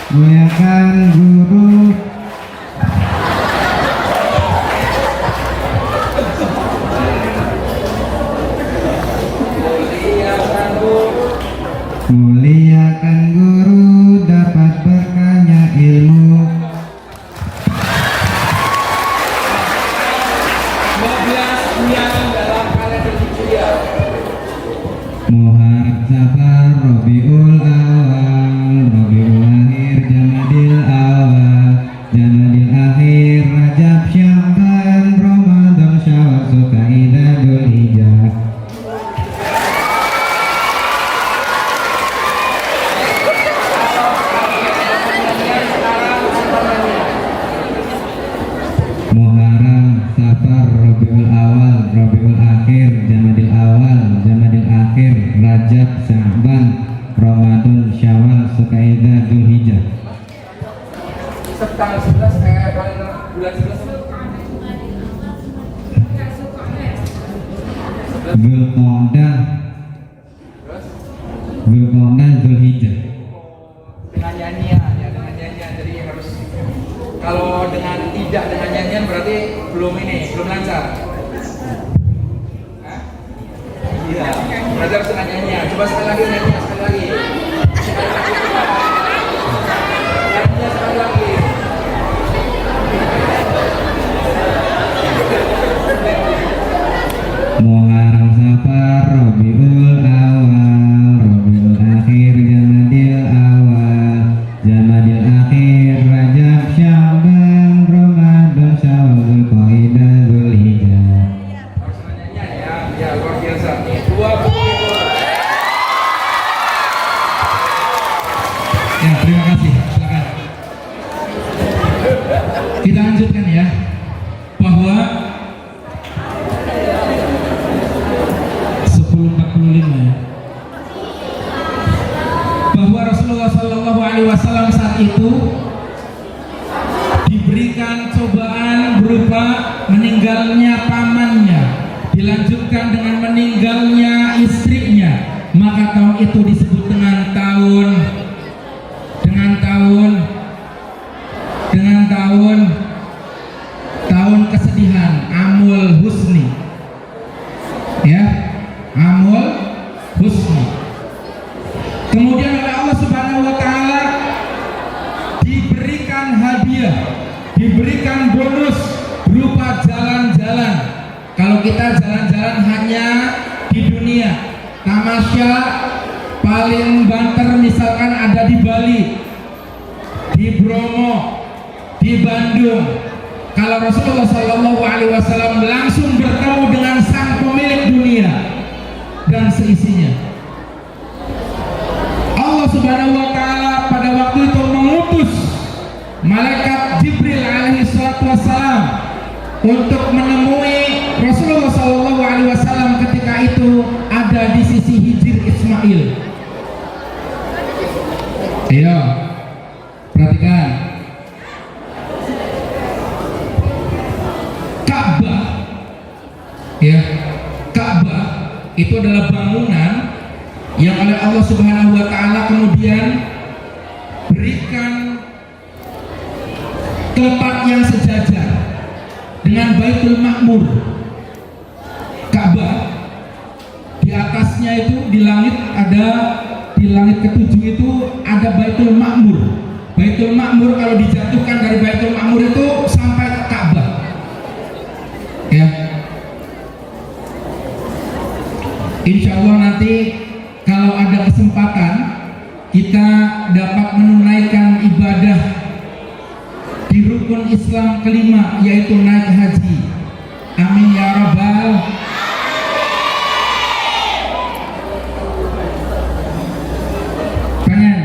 Muliakan guru. Muliakan guru, dapat berkahnya ilmu. 12 bulan dalam kalender Hijriah. Muharram, Safar, Rabiul Awal, Rabiul Akhir, Jamadil Awal, Jamadil Akhir, Rajab, Sya'ban, Ramadan, Syawal, Zulqa'dah, Dzulhijjah. Muharram, Safar, Rabiul Awal, Rabiul Akhir, Jamadil Awal, Jamadil Akhir, Rajab, Sya'ban, Ramadan, Syawal, Zulqa'dah, Dzulhijjah. Tanggal 11 kalender bulan 11. Zulqa'dah, Zulqa'dah, Dzulhijjah. Dengan nyanyian ya, dengan nyanyian. Jadi harus, kalau tidak dengan nyanyian berarti belum lancar. Hah? Iya, berarti harus dengan nyanyian. Coba sekali lagi nyanyian, sekali lagi. Nyanyian sekali lagi. Muharram, Safar, Rabiul Awal, Rabiul Akhir, Jamadil Awal, Jamadil Akhir, Rajab, Sya'ban, Ramadan, Syawal, Zulqa'dah, Dzulhijjah. Harus dengan nyanyian ya, luar biasa. 20. Ya, terima kasih. Silakan. Kita lanjutkan ya, bahwa 10.45 ya, bahwa Rasulullah Shallallahu Alaihi Wasallam saat itu diberikan cobaan berupa meninggalnya pamannya, dilanjutkan dengan meninggalnya istrinya, maka tahun itu disebut dengan tahun Kemudian oleh Allah Subhanahu wa taala diberikan hadiah, diberikan bonus berupa jalan-jalan. Kalau kita jalan-jalan hanya di dunia, tamasya paling banter misalkan ada di Bali, di Bromo, di Bandung. Kalau Rasulullah Shallallahu Alaihi Wasallam langsung bertemu dengan sang pemilik dunia dan seisinya. Allah Subhanahu Wa Taala pada waktu itu mengutus malaikat Jibril alaihi salatu wassalam untuk menemui Rasulullah Shallallahu Alaihi Wasallam ketika itu ada di sisi Hijr Ismail. Ayo, perhatikan. Ka'bah, ya, Ka'bah itu adalah bangunan yang oleh Allah Subhanahu wa taala kemudian berikan tempat yang sejajar dengan Baitul Ma'mur. Ka'bah di atasnya itu di langit ketujuh itu ada Baitul Ma'mur. Baitul Ma'mur kalau dijatuhkan dari Baitul Ma'mur itu sampai ke Ka'bah. Ya. Insya Allah nanti kalau ada kesempatan kita dapat menunaikan ibadah di rukun Islam kelima, yaitu naik haji. Amin ya rabbal. Pengen?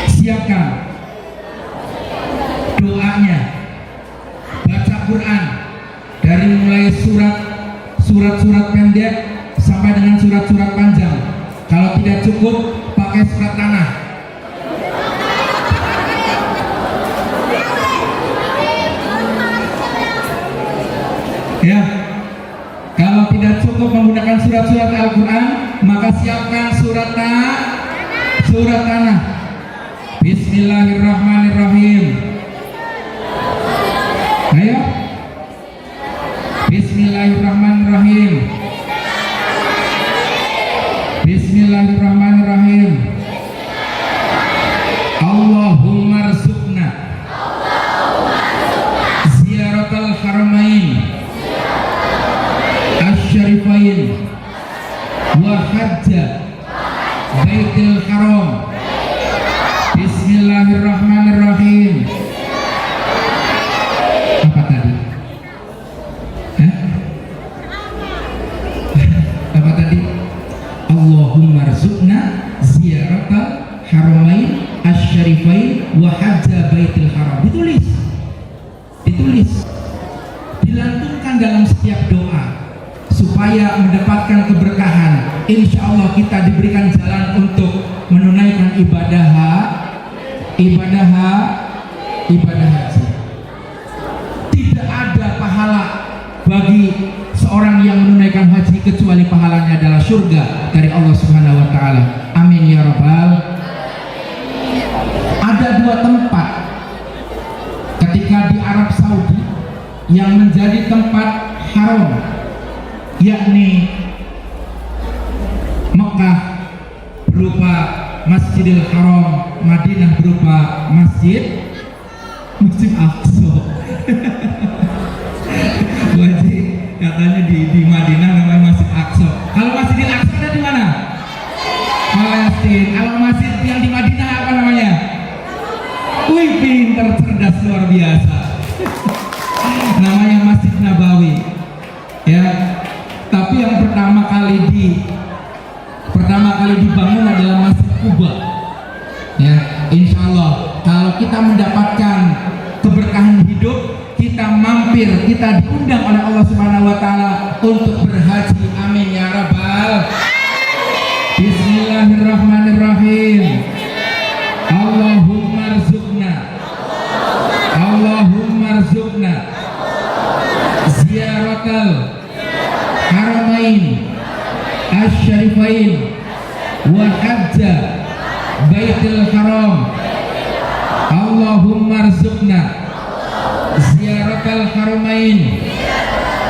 Siapkan doanya, baca Quran dari mulai surat-surat pendek sampai dengan surat-surat panjang. Kalau tidak cukup, pakai surat tanah. Ya, kalau tidak cukup menggunakan surat-surat Al-Quran, maka siapkan surat tanah. Bismillahirrahmanirrahim. Ayo. Bismillahirrahmanirrahim. Bismillahirrahmanirrahim. Allahumma rzuqna ziyaratal haramain asy-syarifain wa hajja baitil haram. Bismillahirrahmanirrahim. Apa tadi? Apa tadi? Allahumma rzuqna ziyaratal haramain asy-syarifain wa hajja baitil haram. Ditulis, dilantunkan dalam setiap doa supaya mendapatkan keberkahan. Insya Allah kita diberikan jalan untuk menunaikan ibadah haji. Tidak ada pahala bagi seorang yang menunaikan haji kecuali pahalanya adalah surga dari Allah Subhanahu wa taala. Amin ya rabbal. Ada dua tempat ketika di Arab Saudi yang menjadi tempat haram, yakni Mekah berupa Masjidil Haram, Madinah berupa Masjid Aqsa. Wajib katanya di Madinah namanya Masjid Aqsa. Kalau Masjidil Aqsa ada di mana? Palestina. Kalau masjid yang di Madinah apa namanya? Wih, pinter, cerdas, luar biasa. Namanya Masjid Nabawi. Ya. Tapi yang pertama kali dibangun adalah Masjid Kuba. Ya, insya Allah kalau kita mendapatkan keberkahan hidup, kita mampir, kita diundang oleh Allah Subhanahu wa taala untuk berhaji. Amin ya rabbal. Bismillahirrahmanirrahim. Allahumma rzuqna ziyaratal haramain asy-syarifain wa hajja baitil haram. Allahumma rzuqna ziyaratal haramain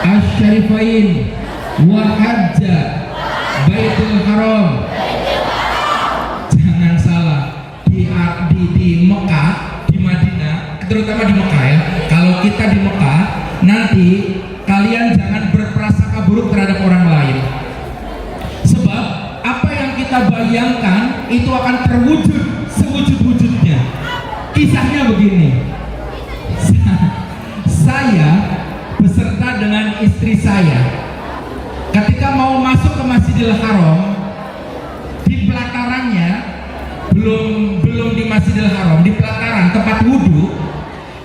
asy-syarifain wa hajja Baitul Haram. Jangan salah, di Mekah, di Madinah, terutama di Mekah ya. Kalau kita di Mekah, nanti kalian jangan berprasangka buruk terhadap orang lain. Sebab apa yang kita bayangkan itu akan terwujud sewujud-wujudnya. Kisahnya begini. Saya beserta dengan istri saya ketika mau masuk ke Masjidil Haram, di pelatarannya, belum di Masjidil Haram, di pelataran tempat wudhu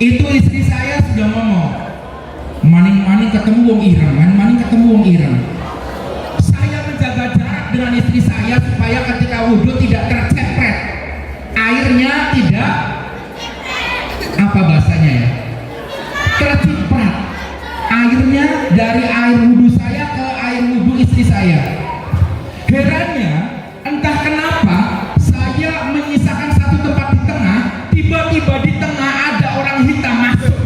itu istri saya sudah ngomong, maning-maning ketemu wong ireng, maning-maning ketemu wong ireng. Saya menjaga jarak dengan istri saya supaya ketika wudhu tidak tercepret, airnya tidak apa bahasanya ya, terciprat airnya dari air wudhu saya ke air wudhu istri saya. Herannya, entah kenapa saya menyisakan satu tempat di tengah, tiba-tiba di tengah ada orang hitam masuk.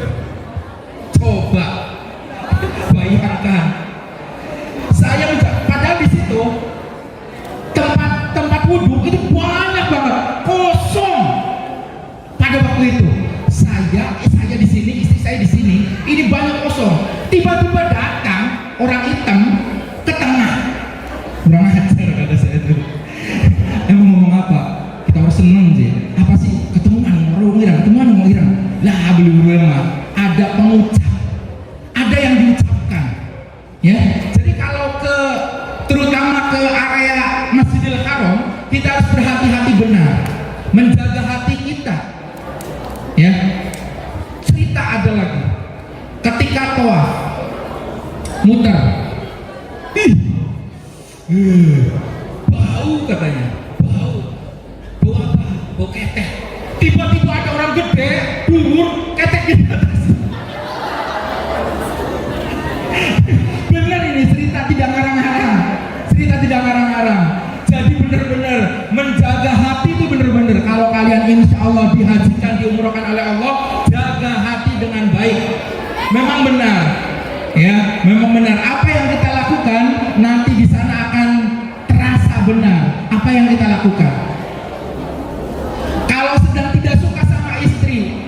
Coba bayangkan, saya padahal di situ tempat wudhu itu banyak banget kosong pada waktu itu. Saya di sini, istri saya di sini, ini banyak kosong. Tiba-tiba datang orang hitam ke tengah. Kurang ajar kata saya itu. Emang ngomong apa? Kita harus seneng sih. Apa sih? Ketemuan mau irang. Lah beli mah ada pengucap, ada yang diucapkan. Ya. Jadi kalau terutama ke area Masjidil Haram, kita harus berhati-hati benar, menjaga hati kita. Ya. Cerita ada lagi. Ketika tawaf muter, bau katanya, bau apa? Bau ketek. Tiba-tiba ada orang gede turun, ketek di atas. Benar ini cerita tidak ngarang-ngarang. Jadi benar-benar menjaga hati itu benar-benar. Kalau kalian insya Allah dihajikan, diumrohkan oleh Allah, jaga hati dengan baik. Memang benar, ya, memang benar. Apa yang kita lakukan nanti di sana akan terasa benar. Apa yang kita lakukan? Kalau sedang tidak suka sama istri,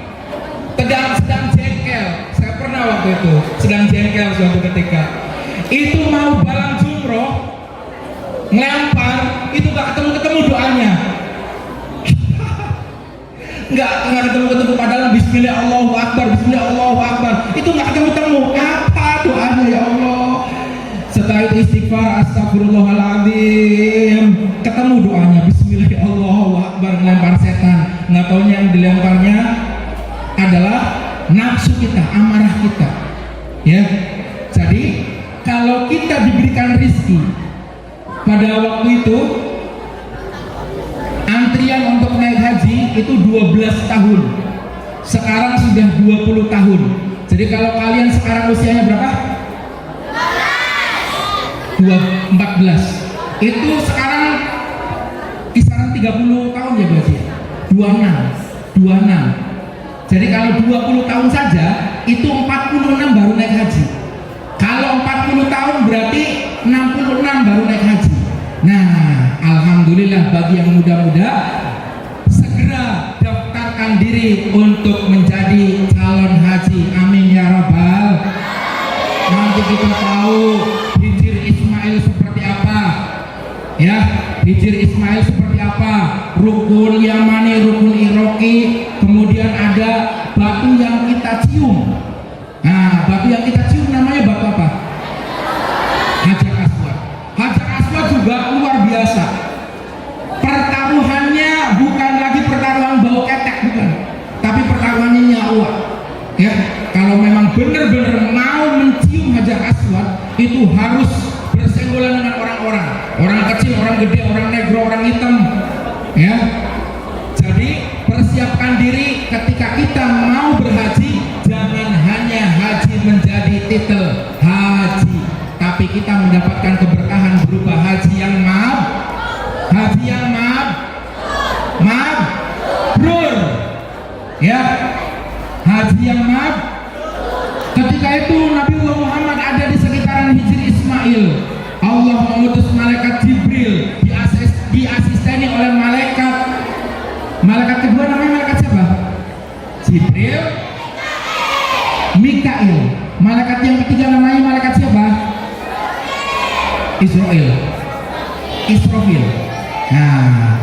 sedang jengkel. Saya pernah waktu itu sedang jengkel suatu ketika. Itu mau balang jumroh, ngelempar, itu gak ketemu doanya. Nggak ketemu padahal bismillah Allahu Akbar itu nggak ketemu. Apa doanya ya Allah? Setelah itu istighfar astagfirullahaladzim, ketemu doanya bismillah Allahu Akbar, ngelempar setan. Nggak taunya yang dilemparnya adalah nafsu kita, amarah kita. Ya, jadi kalau kita diberikan rizki pada waktu itu, antrian untuk naik haji itu 12 tahun. Sekarang sudah 20 tahun. Jadi kalau kalian sekarang usianya berapa? 14. Itu sekarang kisaran 30 tahun ya berarti. 26. Jadi kalau 20 tahun saja itu 46 baru naik haji. Kalau 40 tahun berarti 66 baru naik haji. Nah, alhamdulillah bagi yang muda-muda, segera daftarkan diri untuk menjadi calon haji. Amin ya rabbal. Nanti kita tahu hijir Ismail seperti apa. Ya, hijir Ismail seperti apa? Rukun Yamani, rukun Iraqi, kemudian ada batu yang kita cium. Nah, batu yang kita cium namanya batu apa? Hajar Aswad. Hajar Aswad juga luar biasa. Pertaruhannya bukan lagi pertaruhan bau ketek, bukan, tapi pertaruhannya nyawa. Ya, kalau memang benar-benar mau mencium Hajar Aswad itu harus bersenggolan dengan orang-orang, orang kecil, orang gede, orang negro, orang hitam. Ya, jadi persiapkan diri ketika kita mau berhaji, jangan hanya haji menjadi titel haji, tapi kita mendapatkan keberkahan berupa haji yang mabrur, ya, haji yang mabrur. Ketika itu Nabi Muhammad ada di sekitaran hijri Ismail. Allah mengutus malaikat Jibril Israfil. Nah,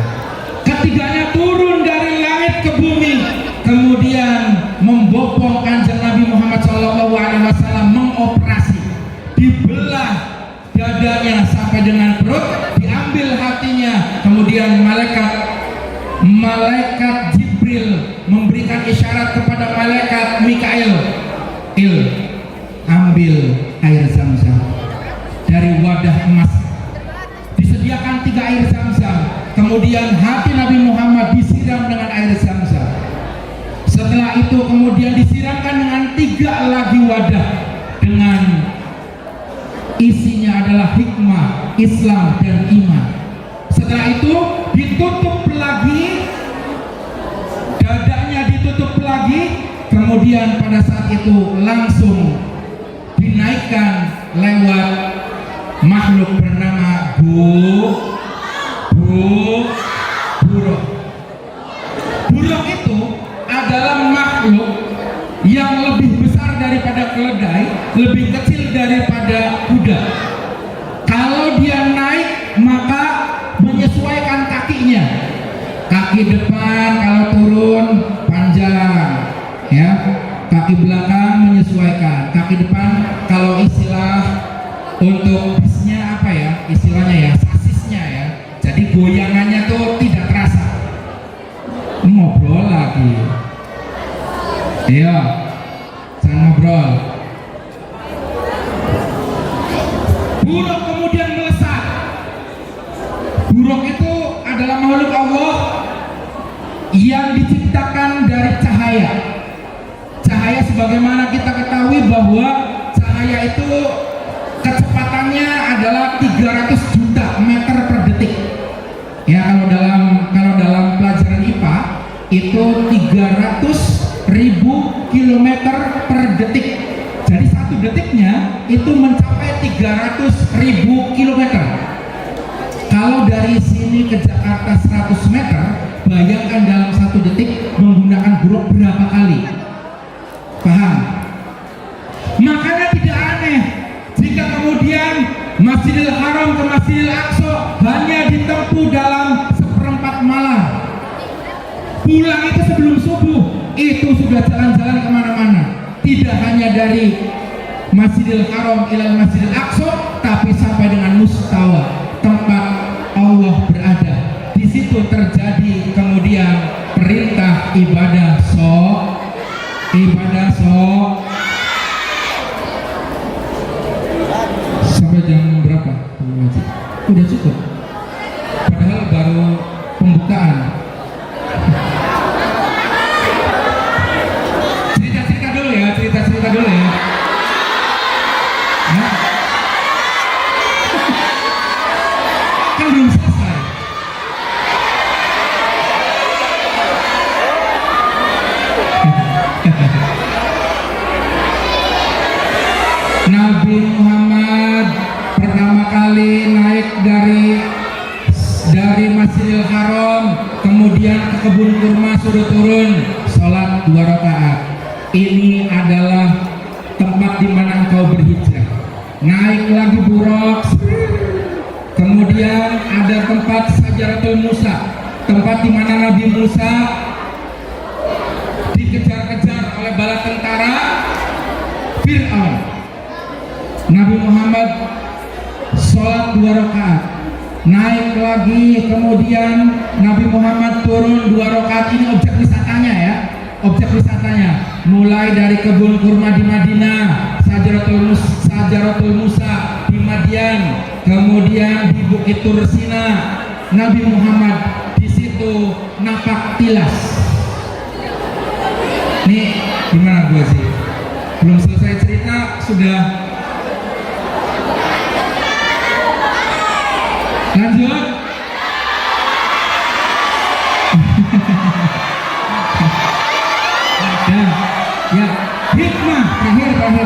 ketiganya turun dari langit ke bumi, kemudian membopong kanjeng Nabi Muhammad SAW, mengoperasi, dibelah dadanya sampai dengan perut, diambil hatinya, kemudian malaikat Jibril memberikan isyarat kepada malaikat Mikail, ambil air Zam-Zam dari wadah emas. Disediakan 3 air Zam-Zam, kemudian hati Nabi Muhammad disiram dengan air Zam-Zam. Setelah itu kemudian disiramkan dengan 3 lagi wadah dengan isinya adalah hikmah, Islam dan iman. Setelah itu ditutup lagi, dadanya ditutup lagi, kemudian pada saat itu langsung dinaikkan lewat makhluk bernama buruk. Buruk itu adalah makhluk yang lebih besar daripada keledai, lebih kecil daripada kuda. Kalau dia naik maka menyesuaikan kakinya. Kaki depan kalau turun panjang, ya. Kaki belakang menyesuaikan. Kaki depan kalau istilah untuk bisnya apa ya? Istilahnya ya, sasisnya ya. Jadi goyangannya tuh tidak terasa. Ngobrol lagi. Iya, jangan ngobrol. Buruk kemudian melesat. Buruk itu adalah makhluk Allah yang diciptakan dari cahaya. Cahaya sebagaimana kita ketahui bahwa cahaya itu kecepatannya adalah 300 juta meter per detik. Ya, kalau dalam pelajaran IPA itu 300.000 kilometer per detik. Jadi 1 detiknya itu mencapai 300.000 kilometer. Kalau dari sini ke Jakarta 100 meter, bayangkan dalam 1 detik menggunakan buruk berapa kali. Paham? Makanya tidak aneh jika kemudian Masjidil Haram ke Masjidil Aqsa hanya ditempuh dalam 1/4 malam. Pulang itu sebelum subuh, itu sudah jalan-jalan kemana-mana. Tidak hanya dari Masjidil Haram ilal Masjidil Aqsa, tapi sampai dengan Mustawa, tempat Allah berada. Di situ terjadi kemudian perintah ibadah sampai jam berapa? Udah cukup. Padahal baru pembukaan. Cerita-cerita dulu ya. Hah? Kan belum selesai. Nabi Muhammad pertama kali naik dari Masjidil Haram, kemudian ke kebun kurma, suruh turun, sholat 2 rakaat. Ini adalah tempat di mana engkau berhijrah. Naik lagi buruk, kemudian ada tempat Sajaratul Musa, tempat di mana Nabi Musa dikejar-kejar oleh bala tentara Fir'aun. Nabi Muhammad sholat 2 rakaat, naik lagi, kemudian Nabi Muhammad turun 2 rakaat. Ini objek wisatanya ya, objek wisatanya mulai dari kebun kurma di Madinah, Sajaratul Musa di Madian, kemudian di Bukit Tursina. Nabi Muhammad di situ napak tilas. Nih gimana gue sih, belum selesai cerita sudah lanjut. Ya, hikmah terakhir udah.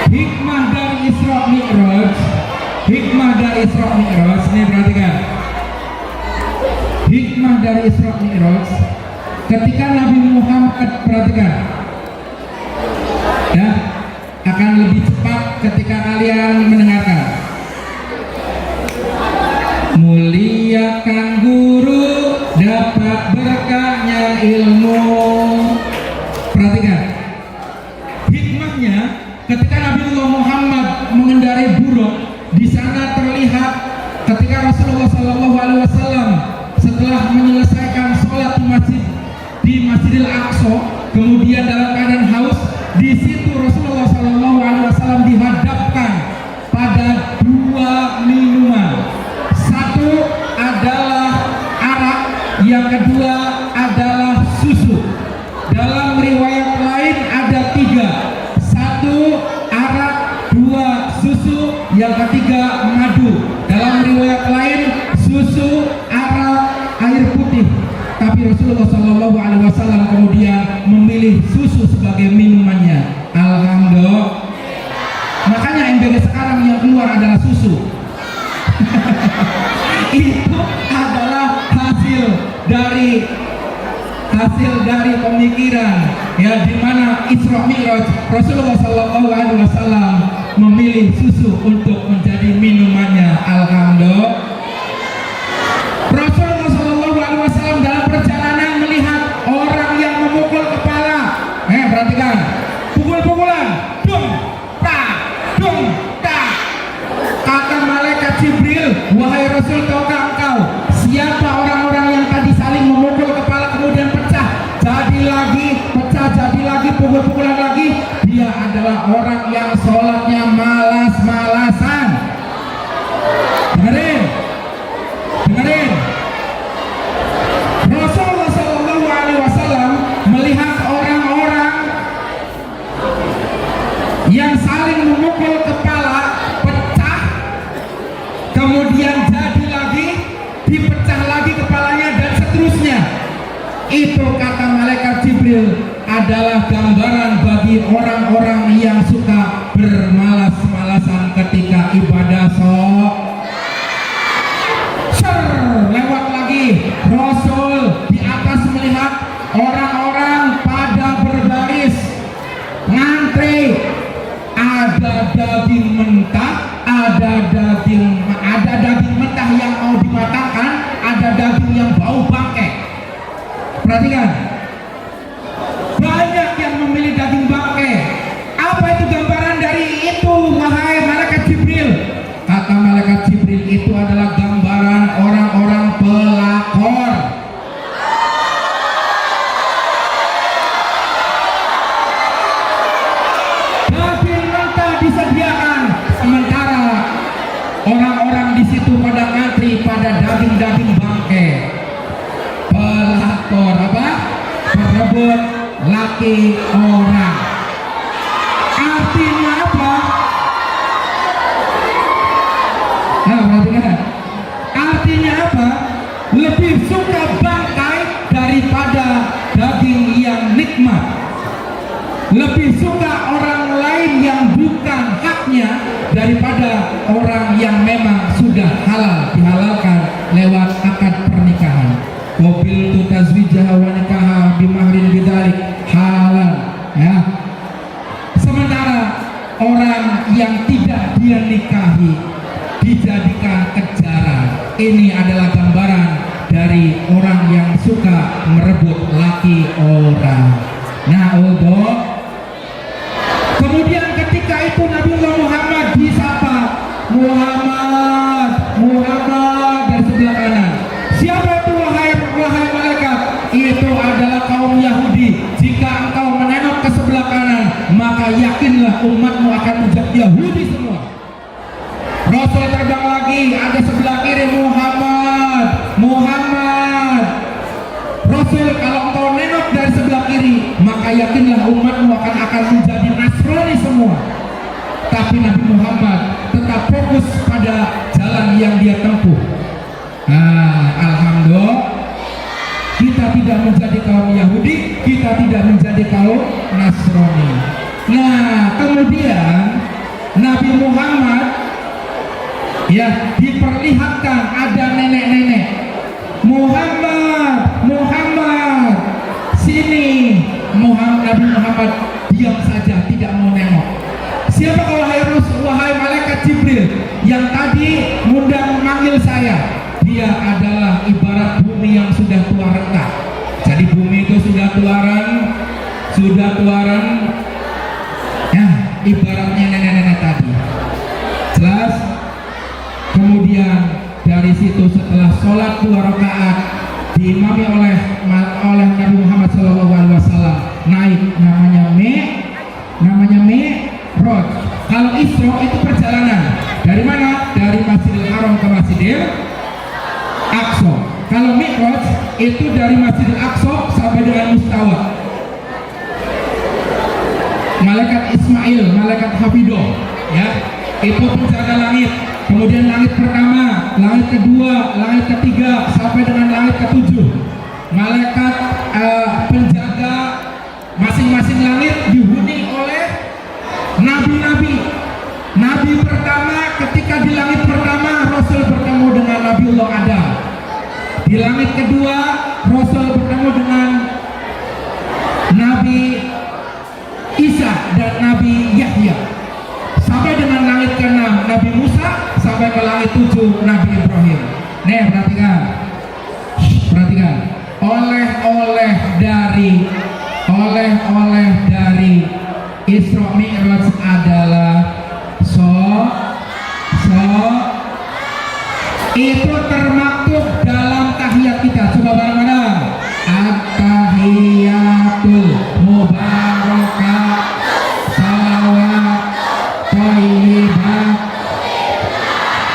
Hikmah dari Isra Mi'raj, nih perhatikan. Hikmah dari Isra Mi'raj, ketika Nabi Muhammad, perhatikan ya, akan lebih cepat ketika kalian mendengarkan. Muliakan guru, dapat berkahnya ilmu. Perhatikan hikmahnya, ketika Nabiullah Muhammad mengendarai buruk, di sana terlihat ketika Rasulullah SAW setelah menyelesaikan sholat di Masjidil Aqsa, kemudian dalam keadaan haus, di situ Rasulullah SAW dihadapkan pada dua minuman. Satu adalah arak, yang kedua adalah susu. Dalam riwayat lain ada tiga: satu arak, dua susu, yang ketiga madu. Dalam riwayat lain susu, arak, air putih. Tapi Rasulullah SAW kemudian memilih susu sebagai minumannya. Alhamdulillah. Makanya MBG sekarang yang keluar adalah susu. Itu adalah hasil dari pemikiran, ya, di mana Isra Mi'raj Rasulullah SAW memilih susu untuk menjadi minumannya. Alhamdulillah. Rasulullah SAW dalam perjalanan melihat orang yang memukul kepala. Perhatikan, pukul-pukulan, dung, tak, dung, tak. Kata malaikat Jibril, wahai Rasul, tahukah engkau siapa orang-orang yang tadi saling memukul kepala kemudian pecah jadi lagi, pecah jadi lagi, pukul-pukulan lagi? Dia adalah orang yang sholatnya malas-malasan. Dengerin. Rasulullah SAW melihat orang-orang yang saling memukul kepala, pecah, kemudian jadi lagi, dipecah lagi kepalanya, dan seterusnya. Itu kata malaikat Jibril adalah gambaran bagi orang-orang yang suka bermalas-malasan ketika ibadah lewat lagi. Rasul di atas melihat orang-orang pada berbaris ngantri, ada daging mentah, ada daging mentah yang mau dimatangkan, ada daging yang bau bangkai. Perhatikan, banyak yang memilih daging bangkai. Apa itu gambaran dari itu, wahai malaikat Jibril? Kata malaikat Jibril, itu adalah gambaran orang-orang pelakor. Daging mentah disediakan, sementara orang-orang di situ pada ngantri pada daging-daging bangkai. Pelakor apa? Perebut laki orang. Artinya apa? Perhatikan. Artinya apa? Lebih suka bangkai daripada daging yang nikmat. Lebih suka orang lain yang bukan haknya daripada orang yang memang sudah halal, dihalalkan lewat akad pernikahan. Mobil tu tazwijah wa nikaha bimahrin bidzalik halal, ya. Sementara orang yang tidak dia nikahi dijadikan kejaran. Ini adalah gambaran dari orang yang suka merebut laki orang. Na'udhu. Kemudian ketika itu Nabiullah Muhammad disapa, Muhammad dari sebelah kanan. Siapa itu, wahai malaikat? Itu adalah kaum Yahudi. Jika engkau menengok ke sebelah kanan, maka yakinlah umatmu akan menjadi Yahudi semua. Rasul terbang lagi, ada sebelah kiri Muhammad. Rasul, kalau engkau nengok dari sebelah kiri, maka yakinlah umatmu akan menjadi Nasrani semua. Tapi Nabi Muhammad tetap fokus pada jalan yang dia tempuh. Alhamdulillah, kita tidak menjadi kaum Yahudi, kita tidak menjadi kaum Nasrani. Nah, kemudian Nabi Muhammad, ya, diperlihatkan ada nenek-nenek. Muhammad, sini. Nabi Muhammad diam saja, tidak mau nengok. Siapa wahai malaikat Jibril yang tadi mudah memanggil saya? Dia adalah ibarat bumi yang sudah tua renta. Jadi bumi itu sudah tuaran, ya ibaratnya nenek-nenek tadi. Jelas? Kemudian dari situ setelah sholat 2 rakaat diimami oleh Nabi Muhammad SAW, naik namanya Mi'raj. Kalau Isra itu perjalanan dari mana? Dari Masjidil Haram ke Masjidil Aqsa. Kalau Mi'raj itu dari Masjidil Aqsa sampai dengan Mustawa. Malaikat Ismail, malaikat Hafidho, ya, itu penjaga langit. Kemudian langit pertama, langit kedua, langit ketiga, sampai dengan langit ketujuh. Malaikat penjaga masing-masing langit dihuni oleh nabi-nabi. Nabi pertama, ketika di langit pertama Rasul bertemu dengan Nabiullah Adam. Di langit kedua Rasul bertemu dengan Nabi Isa dan Nabi Yahya. Sampai dengan langit ke-6 Nabi Musa, sampai ke langit 7 Nabi Ibrahim. Nih perhatikan. Oleh-oleh dari Isra Mi'raj adalah itu termaktub dalam tahiyat kita. Coba bareng-bareng. At-tahiyatul mubarakah salawat thayyibah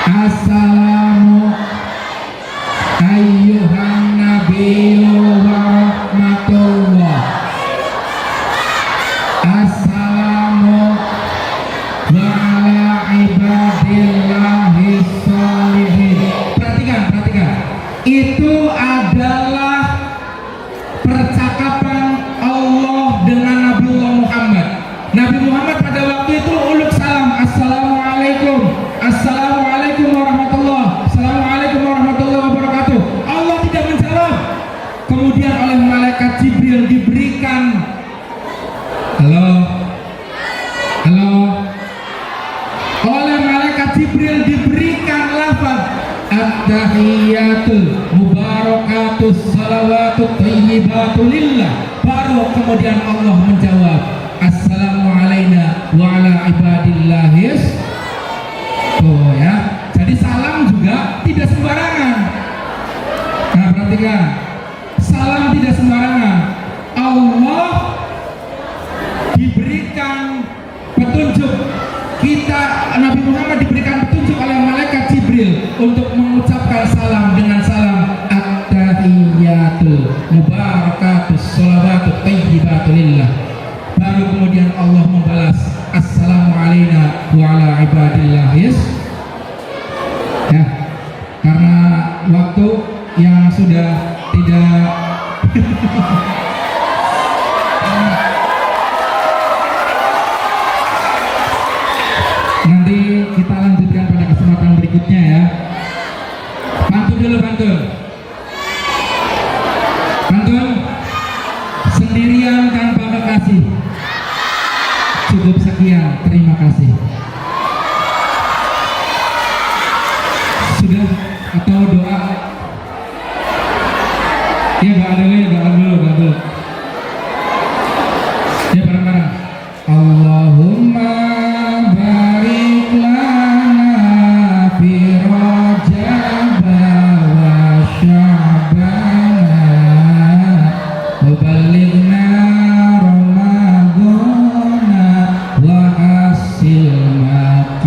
assalamu ayyuhan nabiyyu wa rahmatullah assalamu wa ala ibadillahi sholihin. Perhatikan. Itu adalah percakapan Allah dengan Nabiullah Muhammad. Nabi Muhammad pada waktu itu uluk salam, assalamualaikum warahmatullahi wabarakatuh. Allah tidak menjawab. Kemudian oleh malaikat Jibril diberikan oleh malaikat Jibril diberikan lafaz at-tahiyatul mubarakatus salawatut thayyibatu lillah. Baru kemudian Allah menjawab assalamu alaina wa ala ibadillahis. Oh ya, jadi salam juga tidak sembarangan. Nah perhatikan, salam tidak sembarangan. Allah diberikan petunjuk, kita Nabi Muhammad diberikan petunjuk oleh malaikat Jibril untuk mengucapkan salam dengan salam at-tahiyatul mubarakatus shalawatut thayyibatu lillah. Baru kemudian Allah membalas assalamu alaina wa ala ibadillahis. Ya, karena waktu yang sudah tidak nanti kita lanjutkan pada kesempatan berikutnya ya. Pantun dulu, pantun. Sendirian tanpa kekasih. Cukup sekian, terima kasih. Sudah atau doa? Ya doa dulu. Ya bareng-bareng. Allahumma barik lana fi Rajab wa Sya'ban wa ballighna Ramadhana wa hasil maqasidana.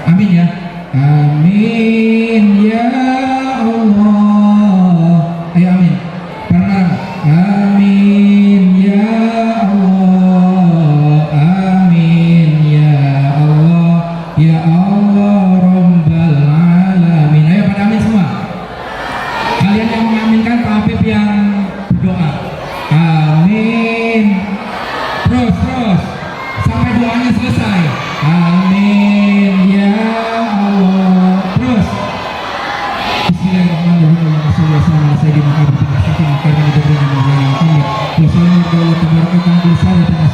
Amin ya. Amin ya Allah. Ayo amin. Bareng-bareng. Amin ya Allah. Amin ya Allah. Ya Allah Rabbal Alamin. Ayo pada amin semua. Kalian yang mengaminkan, Pak Habib yang berdoa. Amin. Terus sampai doanya selesai. Amin ya Allah. Terus Bismillahirrahmanirrahim. Wassalamualaikum warahmatullahi wabarakatuh.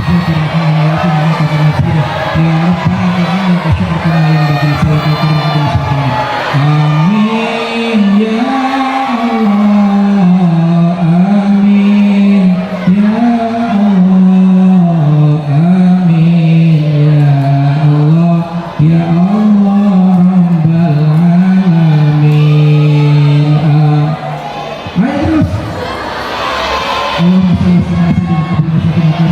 الفاتحة الرحمن الرحيم إنك كما يا ربنا كأنك شكر كما ينبغي لجلالك الكريم عظيم سلطانك آمين يا الله آمين يا الله آمين يا الله يا الله رب العالمين ayo terus Allahumma salli ala sayyidina Muhammad wa sallim ala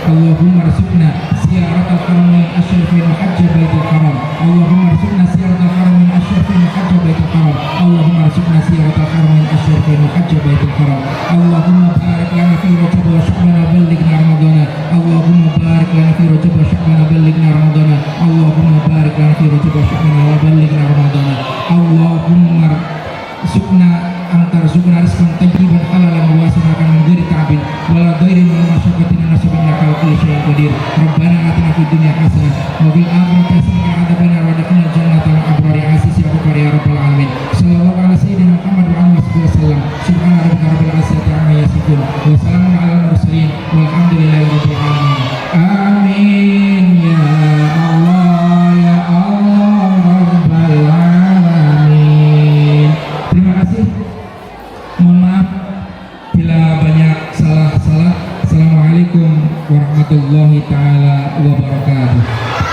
Allahumma rasulna ziyaratal haramain asyrafin wa hajja baitul haram Allahumma rasulna ziyaratal haramain asyrafin wa hajja baitul haram Allahumma rasulna ziyaratal haramain asyrafin wa hajja baitul haram Allahumma barik lana fi rajab wa sya'ban wa ballighna ramadana Allahumma barik lana fi rajab wa sya'ban wa ballighna ramadana Allahumma barik lana fi rajab wa sya'ban wa ballighna ramadana Allahumma sukna antar sukna rizqan tayyiban halalan wasi'an min ghairi ta'bin wala dhairin wala masyaqatin nasabin lakal kulli syai'in qadir Rabbana atina fid dunya hasanah wa fil akhirati hasanah wa qina adzabannar jannata al abrari aziz ya ghafar ya rabbal alamin sallallahu ala sayyidina Muhammad wa alihi wasallam subhana rabbika rabbil izzati amma yasifun wa salamun alal mursalin walhamdulillahi rabbil alamin amin ya Allah ya Allah rabbal alamin. Terima kasih. Mohon maaf bila banyak salah-salah. Assalamualaikum warahmatullahi taala wabarakatuh.